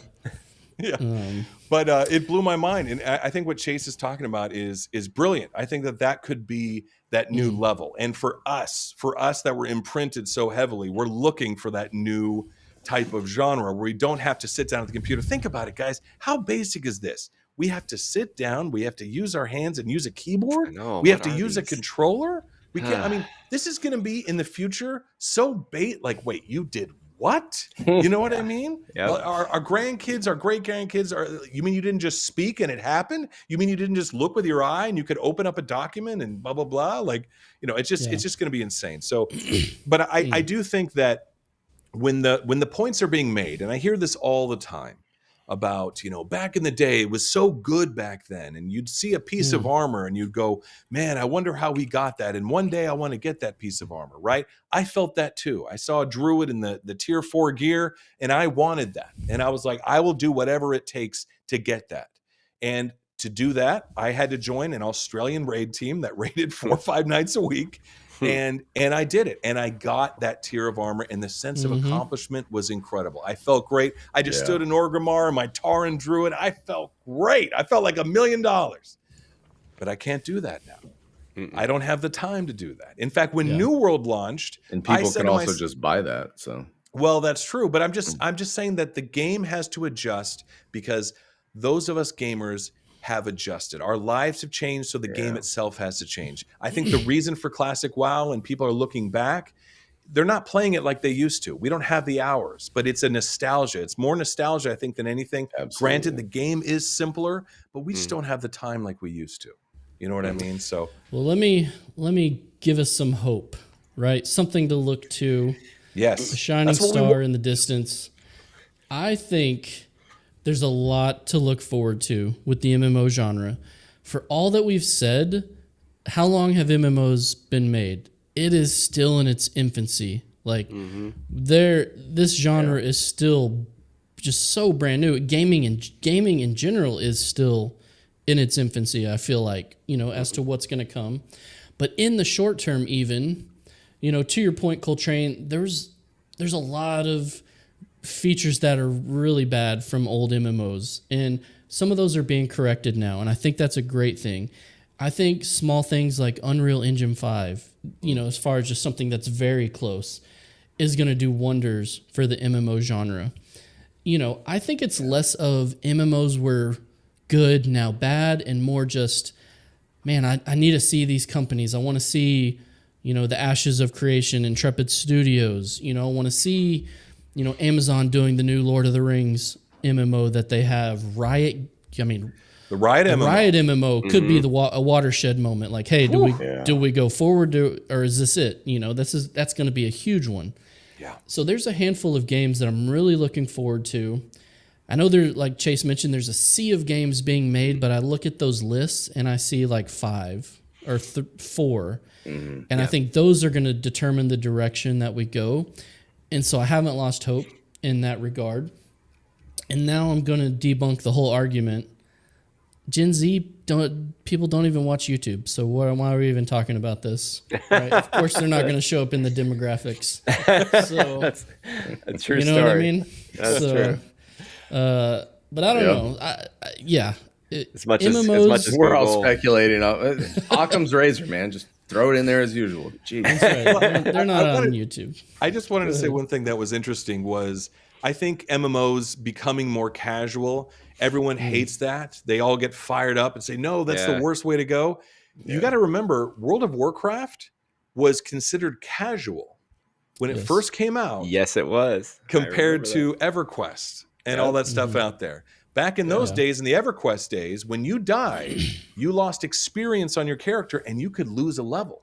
[SPEAKER 1] But it blew my mind. And I think what Chase is talking about is brilliant. I think that could be that new level. And for us that were imprinted so heavily, we're looking for that new type of genre where we don't have to sit down at the computer. Think about it, guys. How basic is this? We have to sit down. We have to use our hands and use a keyboard. We have to use a controller. We can't. I mean, this is going to be in the future so like, wait, you did what? You know what I mean? Our grandkids, our great grandkids you mean you didn't just speak and it happened? You mean you didn't just look with your eye and you could open up a document and blah, blah, blah? Like, it's just going to be insane. So, but I do think that when the points are being made, and I hear this all the time, about, back in the day, it was so good back then. And you'd see a piece of armor and you'd go, man, I wonder how we got that. And one day I want to get that piece of armor, right? I felt that too. I saw a druid in the tier 4 gear and I wanted that. And I was like, I will do whatever it takes to get that. And to do that, I had to join an Australian raid team that raided 4 or 5 nights a week. And I did it, and I got that tier of armor, and the sense of accomplishment was incredible. I felt great. I just stood in Orgrimmar, my Tauren druid. I felt great. I felt like $1 million. But I can't do that now. I don't have the time to do that. In fact, when New World launched,
[SPEAKER 4] and people can also just buy that. So
[SPEAKER 1] well, that's true. But I'm just saying that the game has to adjust, because those of us gamers have adjusted. Our lives have changed, so the game itself has to change. I think the reason for Classic WoW, and people are looking back, they're not playing it like they used to. We don't have the hours, but it's a nostalgia. It's more nostalgia, I think, than anything. Absolutely. Granted, the game is simpler, but we just don't have the time like we used to. You know what I mean? So,
[SPEAKER 2] well, let me give us some hope, right? Something to look to.
[SPEAKER 1] Yes,
[SPEAKER 2] a shining star in the distance. I think there's a lot to look forward to with the MMO genre. For all that we've said, how long have MMOs been made? It is still in its infancy. Like, this genre is still just so brand new. Gaming in general is still in its infancy, I feel like, as to what's going to come. But in the short term, even, to your point, Koltrane, there's a lot of features that are really bad from old MMOs, and some of those are being corrected now, and I think that's a great thing. I think small things like Unreal Engine 5, as far as just something that's very close, is going to do wonders for the MMO genre. I think it's less of MMOs were good, now bad, and more just, man, I need to see these companies. I want to see, the Ashes of Creation, Intrepid Studios. I want to see Amazon doing the new Lord of the Rings MMO that they have. Riot, the Riot MMO could be a watershed moment. Like, hey, do we go forward or is this it? That's going to be a huge one.
[SPEAKER 1] Yeah.
[SPEAKER 2] So there's a handful of games that I'm really looking forward to. I know like Chase mentioned, there's a sea of games being made, but I look at those lists and I see like 5 or 4, and I think those are going to determine the direction that we go. And so I haven't lost hope in that regard. And now I'm going to debunk the whole argument. Gen Z people don't even watch YouTube. So why are we even talking about this? Right? Of course, they're not going to show up in the demographics. So
[SPEAKER 3] That's a true
[SPEAKER 2] you know
[SPEAKER 3] story.
[SPEAKER 2] what I mean?
[SPEAKER 3] That's true.
[SPEAKER 2] But I don't know.
[SPEAKER 3] As much
[SPEAKER 2] MMOs,
[SPEAKER 3] as
[SPEAKER 4] we're all
[SPEAKER 3] Google-
[SPEAKER 4] speculating. Occam's razor, man. Just throw it in there as usual. Jeez.
[SPEAKER 2] right. They're not on YouTube.
[SPEAKER 1] I just wanted to say one thing that was interesting was I think MMOs becoming more casual. Everyone hates that. They all get fired up and say, no, that's the worst way to go. You got to remember, World of Warcraft was considered casual when it first came out.
[SPEAKER 3] Yes, it was.
[SPEAKER 1] Compared to EverQuest and all that stuff out there. Back in those days, in the EverQuest days, when you died, you lost experience on your character and you could lose a level.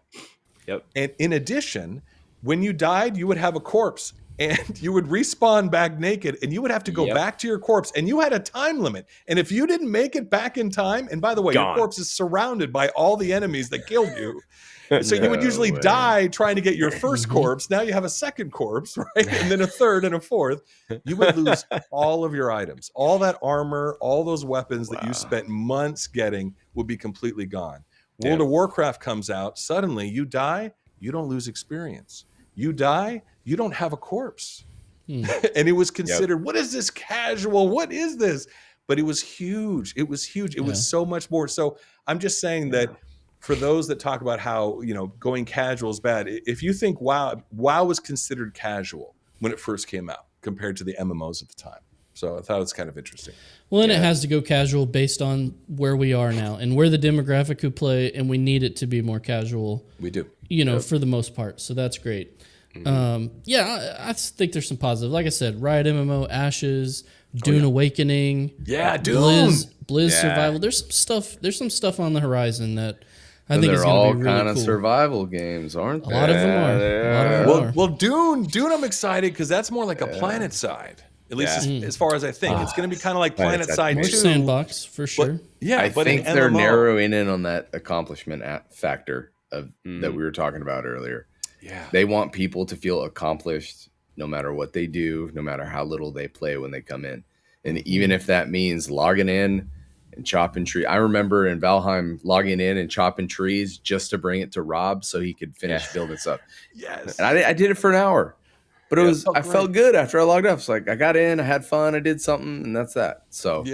[SPEAKER 3] Yep.
[SPEAKER 1] And in addition, when you died, you would have a corpse and you would respawn back naked and you would have to go back to your corpse and you had a time limit. And if you didn't make it back in time, and by the way, your corpse is surrounded by all the enemies that killed you. So you would usually die trying to get your first corpse. Now you have a second corpse, right? And then a third and a fourth. You would lose all of your items. All that armor, all those weapons that you spent months getting would be completely gone. World of Warcraft comes out. Suddenly you die, you don't lose experience. You die, you don't have a corpse. And it was considered, what is this casual? What is this? But it was huge. It was huge. It was so much more. So I'm just saying that for those that talk about how, going casual is bad, if you think WoW was considered casual when it first came out compared to the MMOs at the time. So I thought it was kind of interesting.
[SPEAKER 2] Well, and it has to go casual based on where we are now and we're the demographic who play, and we need it to be more casual.
[SPEAKER 1] We do.
[SPEAKER 2] For the most part. So that's great. I think there's some positive. Like I said, Riot MMO, Ashes, Dune Awakening.
[SPEAKER 1] Yeah, Dune.
[SPEAKER 2] Blizz Survival. There's some stuff on the horizon that I think is
[SPEAKER 4] they're
[SPEAKER 2] going
[SPEAKER 4] all
[SPEAKER 2] to be really
[SPEAKER 4] kind of
[SPEAKER 2] cool.
[SPEAKER 4] survival games, aren't they?
[SPEAKER 2] A lot of them are.
[SPEAKER 1] Well, Dune, I'm excited because that's more like a planet side. At least as far as I think. It's going to be kind of like Planet Side 2.
[SPEAKER 2] More sandbox, for sure.
[SPEAKER 4] I think they're narrowing in on that accomplishment factor of that we were talking about earlier.
[SPEAKER 1] Yeah.
[SPEAKER 4] They want people to feel accomplished no matter what they do, no matter how little they play when they come in. And even if that means logging in and chopping trees. I remember in Valheim logging in and chopping trees just to bring it to Rob so he could finish building stuff.
[SPEAKER 1] Yes.
[SPEAKER 4] And I did it for an hour. But I felt good after I logged off. It's like I got in, I had fun, I did something, and that's that. So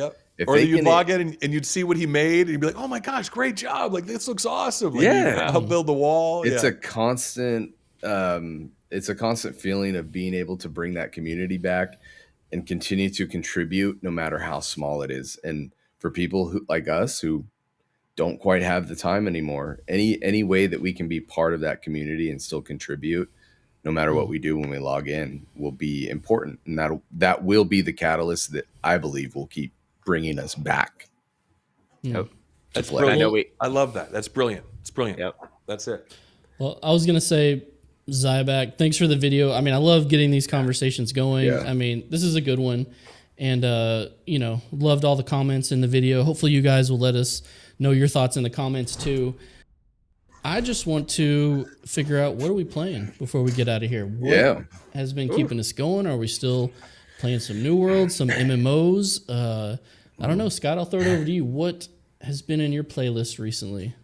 [SPEAKER 1] or you'd log in and you'd see what he made, and you'd be like, "Oh my gosh, great job! Like this looks awesome!" Like, help build the wall.
[SPEAKER 4] It's a constant. It's a constant feeling of being able to bring that community back and continue to contribute, no matter how small it is. And for people who like us who don't quite have the time anymore, any way that we can be part of that community and still contribute, no matter what we do when we log in, will be important. And that will be the catalyst that I believe will keep bringing us back.
[SPEAKER 1] That's brilliant. I love that. That's brilliant. It's brilliant.
[SPEAKER 3] Yep.
[SPEAKER 1] That's it.
[SPEAKER 2] Well, I was going to say, Zybak, thanks for the video. I mean, I love getting these conversations going.
[SPEAKER 4] Yeah.
[SPEAKER 2] I mean, this is a good one. And, loved all the comments in the video. Hopefully you guys will let us know your thoughts in the comments too. I just want to figure out, what are we playing before we get out of here? What has been keeping us going? Are we still playing some New World, some MMOs? I don't know. Scott, I'll throw it over to you. What has been in your playlist recently?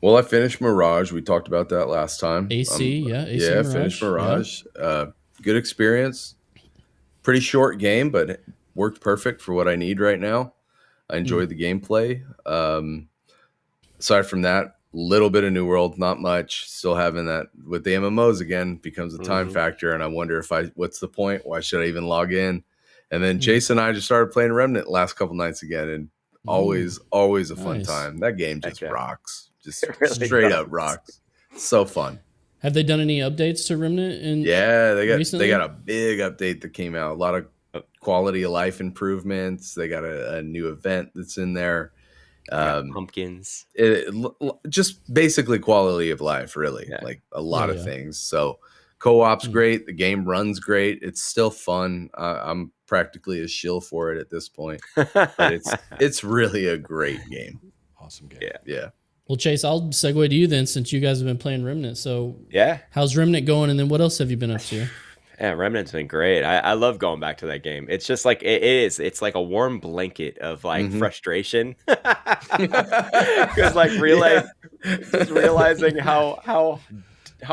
[SPEAKER 4] Well, I finished Mirage. We talked about that last time.
[SPEAKER 2] AC Mirage.
[SPEAKER 4] Finished Mirage. Yeah. Good experience. Pretty short game, but it worked perfect for what I need right now. I enjoyed the gameplay. Aside from that, little bit of New World, not much. Still having that with the MMOs again becomes a time factor, and I wonder what's the point? Why should I even log in? And then Chasen and I just started playing Remnant last couple nights again, and always a fun time. That game just rocks. Just really straight up rocks. So fun.
[SPEAKER 2] Have they done any updates to Remnant?
[SPEAKER 4] They got a big update that came out. A lot of quality of life improvements. They got a new event that's in there.
[SPEAKER 3] Pumpkins.
[SPEAKER 4] Just basically quality of life, really. Like a lot of things. So co-op's great. The game runs great. It's still fun. I'm practically a shill for it at this point. But it's really a great game.
[SPEAKER 1] Awesome game.
[SPEAKER 4] Yeah.
[SPEAKER 2] Well, Chase, I'll segue to you then, since you guys have been playing Remnant. So,
[SPEAKER 3] yeah,
[SPEAKER 2] how's Remnant going? And then what else have you been up to?
[SPEAKER 3] Yeah, Remnant's been great. I love going back to that game. It's just like it's like a warm blanket of like frustration. Because like just realizing how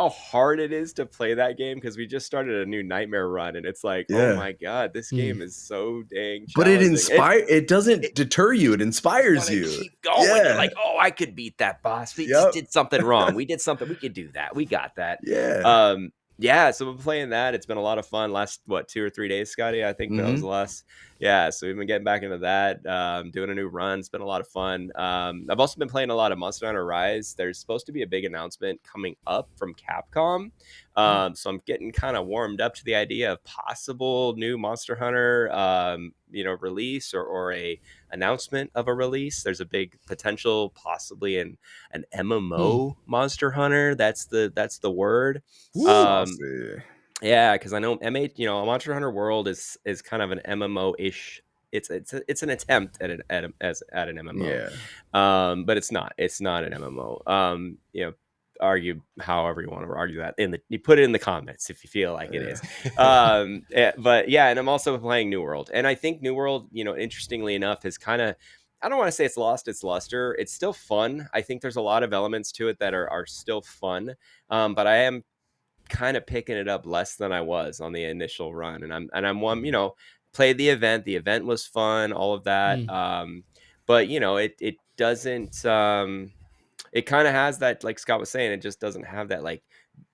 [SPEAKER 3] hard it is to play that game, because we just started a new Nightmare run and it's like, oh my god, this game is so dang challenging.
[SPEAKER 4] But it doesn't deter you, it inspires you.
[SPEAKER 3] Keep going. You're like, oh, I could beat that boss. We just did something wrong. We did something. We could do that. We got that. Yeah, so we've been playing that. It's been a lot of fun. Last 2 or 3 days, Scotty, I think that was the last. Yeah, so we've been getting back into that, doing a new run. It's been a lot of fun. I've also been playing a lot of Monster Hunter Rise. There's supposed to be a big announcement coming up from Capcom. So I'm getting kind of warmed up to the idea of possible new Monster Hunter, release or a announcement of a release. There's a big potential, possibly an MMO Monster Hunter. That's the word. Yeah, because I know Monster Hunter World is kind of an MMO-ish. It's an attempt at an MMO. Yeah. But it's not an MMO. Argue however you want to argue that you put it in the comments if you feel like it is. But yeah, and I'm also playing New World, and I think New World, interestingly enough, has kind of, I don't want to say it's lost its luster. It's still fun. I think there's a lot of elements to it that are still fun. But I am kind of picking it up less than I was on the initial run, and I'm one, played the event. The event was fun, all of that. But it doesn't. It kind of has that, like Scott was saying, it just doesn't have that like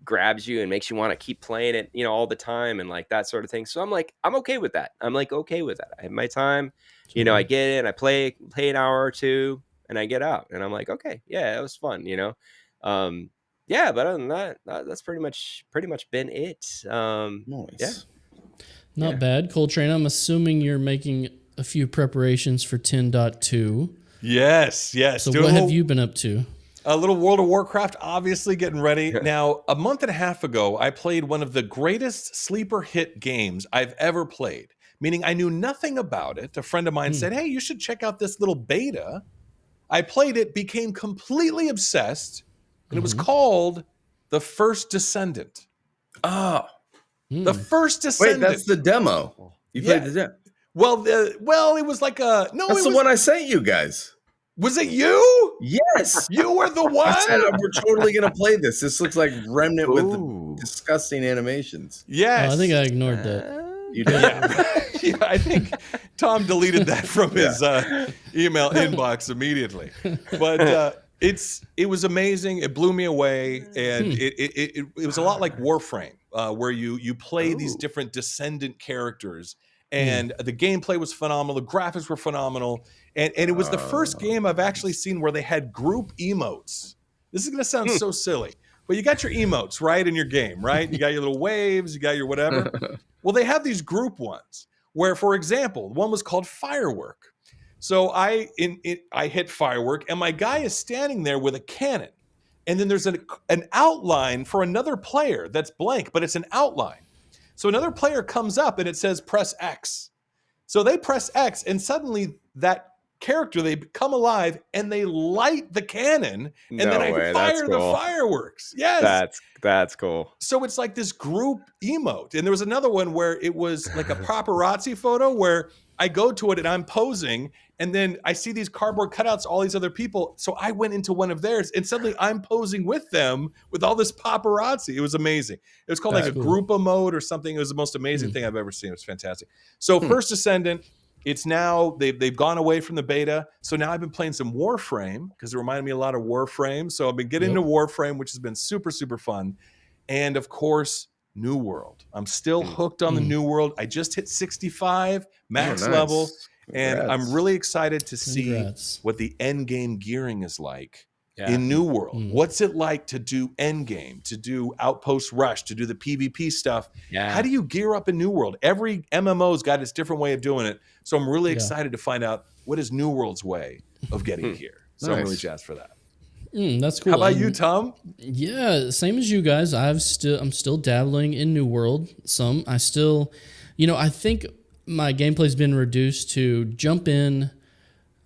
[SPEAKER 3] grabs you and makes you want to keep playing it, all the time and like that sort of thing. So I'm like, I'm okay with that. I have my time, I get in, I play an hour or two, and I get out, and I'm like, okay, yeah, it was fun, yeah. But other than that, that's pretty much been it.
[SPEAKER 4] Nice.
[SPEAKER 3] Yeah.
[SPEAKER 2] Not bad. Koltrane, I'm assuming you're making a few preparations for 10.2.
[SPEAKER 1] Yes.
[SPEAKER 2] So what have you been up to?
[SPEAKER 1] A little World of Warcraft, obviously getting ready. Now, a month and a half ago, I played one of the greatest sleeper hit games I've ever played, meaning I knew nothing about it. A friend of mine said, hey, you should check out this little beta. I played it, became completely obsessed, and it was called The First Descendant.
[SPEAKER 4] Oh.
[SPEAKER 1] The First Descendant.
[SPEAKER 4] Wait, that's the demo. You played the demo.
[SPEAKER 1] Well, it was like
[SPEAKER 4] that's the one I sent you guys.
[SPEAKER 1] Was it you?
[SPEAKER 4] Yes.
[SPEAKER 1] You were the one?
[SPEAKER 4] I said, we're totally going to play this. This looks like Remnant with the disgusting animations.
[SPEAKER 1] Yes.
[SPEAKER 2] I think I ignored that.
[SPEAKER 4] You did?
[SPEAKER 1] Yeah, I think Tom deleted that from his email inbox immediately. But it was amazing. It blew me away. And it was a lot like Warframe, where you play these different descendant characters. And the gameplay was phenomenal. The graphics were phenomenal. And it was the first game I've actually seen where they had group emotes. This is going to sound so silly, but you got your emotes, right, in your game, right? You got your little waves, you got your whatever. Well, they have these group ones where, for example, one was called Firework. So I hit Firework, and my guy is standing there with a cannon. And then there's an outline for another player that's blank, but it's an outline. So another player comes up and it says press X. So they press X, and suddenly that character, they come alive and they light the cannon, and then I fire the fireworks. Yes.
[SPEAKER 3] That's cool.
[SPEAKER 1] So it's like this group emote. And there was another one where it was like a paparazzi photo where I go to it and I'm posing, and then I see these cardboard cutouts, all these other people. So I went into one of theirs, and suddenly I'm posing with them with all this paparazzi. It was amazing. It was called a group emote or something. It was the most amazing thing I've ever seen. It was fantastic. So First Descendant, it's now, they've gone away from the beta. So now I've been playing some Warframe because it reminded me a lot of Warframe. So I've been getting into Warframe, which has been super, super fun. And of course, New World. I'm still hooked on the New World. I just hit 65 max level. And I'm really excited to see what the end game gearing is like in New World. What's it like to do end game, to do Outpost Rush, to do the PvP stuff? How do you gear up in New World? Every MMO's got its different way of doing it. So I'm really excited to find out what is New World's way of getting here. So I'm really jazzed for that.
[SPEAKER 2] That's cool.
[SPEAKER 1] How about you, Tom?
[SPEAKER 2] Yeah, same as you guys. I'm still dabbling in New World. I still, I think my gameplay's been reduced to jump in,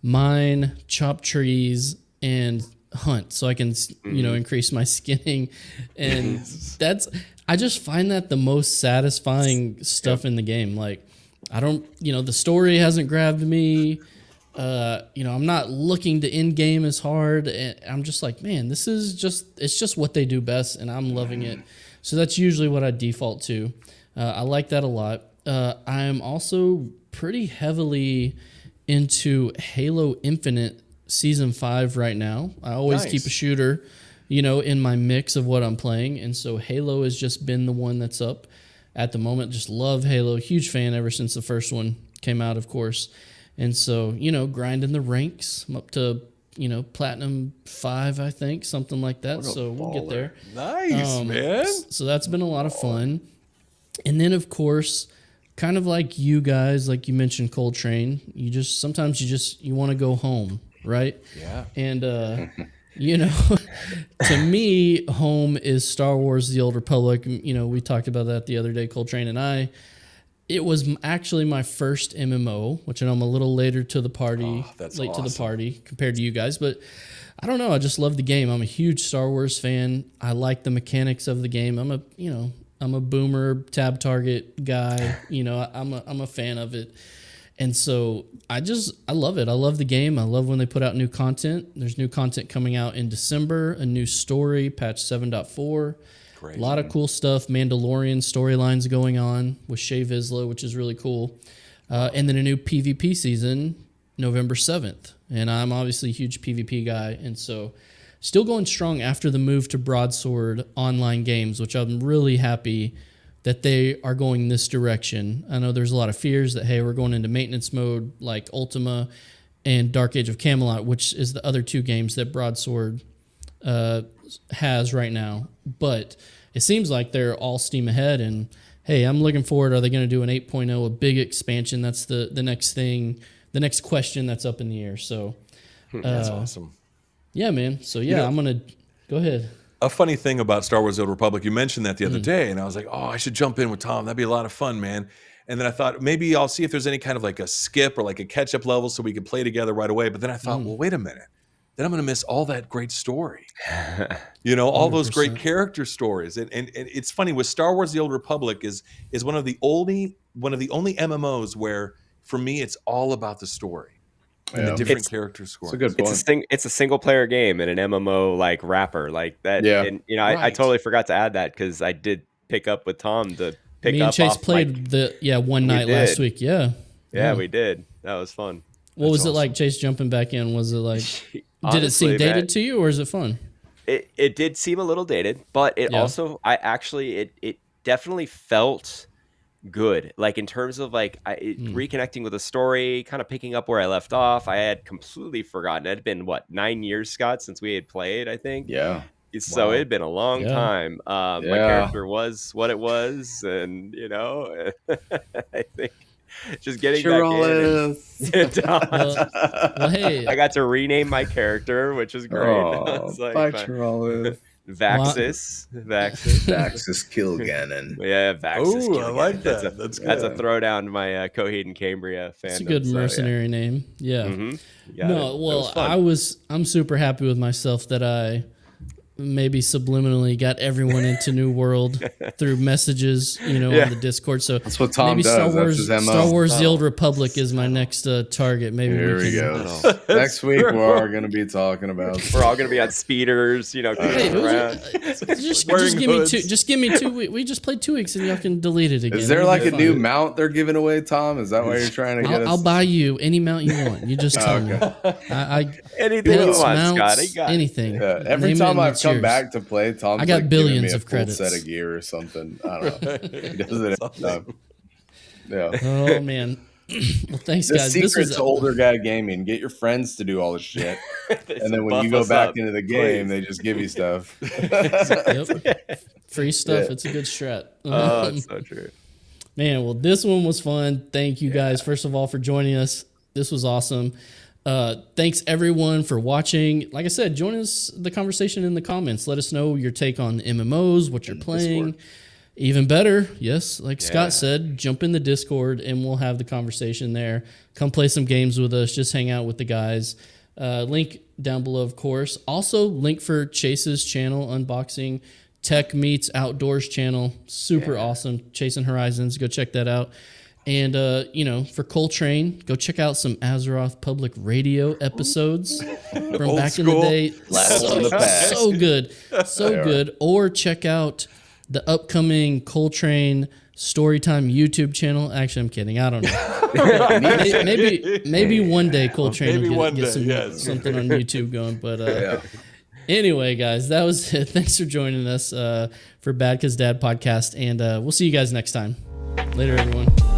[SPEAKER 2] mine, chop trees, and hunt so I can, increase my skinning. And I just find that the most satisfying stuff in the game. Like, I don't, the story hasn't grabbed me. I'm not looking to end game as hard. And I'm just like, man, it's just what they do best, and I'm loving it. So that's usually what I default to. I like that a lot. I am also pretty heavily into Halo Infinite Season 5 right now. I always keep a shooter, in my mix of what I'm playing. And so Halo has just been the one that's up at the moment. Just love Halo. Huge fan ever since the first one came out, of course. And so, grinding the ranks. I'm up to, Platinum 5, I think, something like that. So we'll get there.
[SPEAKER 1] Nice, man.
[SPEAKER 2] So that's been a lot of fun. And then, of course, kind of like you guys, like you mentioned Koltrane, sometimes you want to go home, right?
[SPEAKER 1] Yeah.
[SPEAKER 2] And, to me, home is Star Wars The Old Republic. We talked about that the other day, Koltrane and I. It was actually my first MMO, which I know I'm a little later to the party, late to the party compared to you guys. But I don't know. I just love the game. I'm a huge Star Wars fan. I like the mechanics of the game. I'm a boomer tab target guy. I'm a fan of it. And so I love it. I love the game. I love when they put out new content. There's new content coming out in December, a new story, patch 7.4. Great. A lot of cool stuff. Mandalorian storylines going on with Shea Vizsla, which is really cool. And then a new PvP season, November 7th. And I'm obviously a huge PvP guy. And so still going strong after the move to Broadsword online games, which I'm really happy that they are going this direction. I know there's a lot of fears that, hey, we're going into maintenance mode like Ultima and Dark Age of Camelot, which is the other two games that Broadsword has right now. But it seems like they're all steam ahead, and hey, I'm looking forward. Are they going to do an 8.0, a big expansion? That's the next thing, the next question that's up in the air. So
[SPEAKER 1] that's awesome.
[SPEAKER 2] Yeah, man. So yeah, I'm going to go ahead.
[SPEAKER 1] A funny thing about Star Wars: The Old Republic, you mentioned that the other day, and I was like, oh, I should jump in with Tom. That'd be a lot of fun, man. And then I thought maybe I'll see if there's any kind of like a skip or like a catch-up level so we could play together right away. But then I thought, well, wait a minute. Then I'm going to miss all that great story. All 100%. Those great character stories. And it's funny, with Star Wars: The Old Republic is one of the only MMOs where, for me, it's all about the story. And the different character scores.
[SPEAKER 4] It's a good point.
[SPEAKER 3] It's a single player game and an MMO like wrapper like that. Yeah. And I totally forgot to add that because I did pick up with Tom to pick up.
[SPEAKER 2] Me and Chase played one night last week. Yeah.
[SPEAKER 3] Yeah, we did. That was fun.
[SPEAKER 2] What was it like, Chase, jumping back in? Was it like, did it seem dated to you, or is it fun?
[SPEAKER 3] It did seem a little dated, but it also, it definitely felt good. Like in terms of like reconnecting with the story, kind of picking up where I left off. I had completely forgotten. It had been 9 years, Scott, since we had played, I think.
[SPEAKER 4] Yeah.
[SPEAKER 3] So it had been a long time. My character was what it was, and I think just getting back in. Well, hey, I got to rename my character, which is great.
[SPEAKER 4] Bye, Chirolith.
[SPEAKER 3] Vaxis
[SPEAKER 4] Kilgannon.
[SPEAKER 3] Yeah, Vaxis.
[SPEAKER 1] Oh, I like that.
[SPEAKER 3] That's a throwdown to my Coheed and Cambria fandom.
[SPEAKER 2] It's a good mercenary name. Yeah.
[SPEAKER 3] Mm-hmm.
[SPEAKER 2] I'm super happy with myself that I maybe subliminally got everyone into New World through messages, on the Discord. So
[SPEAKER 4] that's what Tom
[SPEAKER 2] maybe
[SPEAKER 4] does.
[SPEAKER 2] Star Wars: The Old Republic is my next target. Maybe
[SPEAKER 4] here we go. Next week we're going to be talking about.
[SPEAKER 3] We're all going to be on speeders, around.
[SPEAKER 2] Just give me 2 weeks. We just played 2 weeks, and y'all can delete it again.
[SPEAKER 4] Is there like a new mount they're giving away, Tom? Is that why you're trying to get us?
[SPEAKER 2] I'll buy you any mount you want. You just tell me.
[SPEAKER 3] Anything you want,
[SPEAKER 2] mounts,
[SPEAKER 3] Scott.
[SPEAKER 2] Anything.
[SPEAKER 4] Yeah, every time I've come back to play, Tom's
[SPEAKER 2] I got
[SPEAKER 4] like
[SPEAKER 2] billions
[SPEAKER 4] giving me a
[SPEAKER 2] of
[SPEAKER 4] full
[SPEAKER 2] credits.
[SPEAKER 4] set of gear or something. I don't know. He does it every time. Yeah.
[SPEAKER 2] Oh man. Well, thanks, guys.
[SPEAKER 4] This is older guy gaming. Get your friends to do all the shit, and then when you go back into the game, they just give you stuff.
[SPEAKER 2] Free stuff. It's a good strat.
[SPEAKER 3] Oh, that's so true.
[SPEAKER 2] Man, well, this one was fun. Thank you guys, first of all, for joining us. This was awesome. Thanks everyone for watching. Like I said, join us the conversation in the comments. Let us know your take on MMOs, what you're playing. Discord. Even better, yes, like Scott said, jump in the Discord and we'll have the conversation there. Come play some games with us. Just hang out with the guys. Link down below, of course. Also, link for Chase's channel, Unboxing Tech Meets Outdoors channel. Super awesome. Chasing Horizons. Go check that out. And, for Koltrane, go check out some Azeroth Public Radio episodes from back in the day. So good. So good. Or check out the upcoming Koltrane Storytime YouTube channel. Actually, I'm kidding. I don't know. maybe one day Koltrane will get something on YouTube going. But anyway, guys, that was it. Thanks for joining us for BadCuzDad Podcast, and we'll see you guys next time. Later, everyone.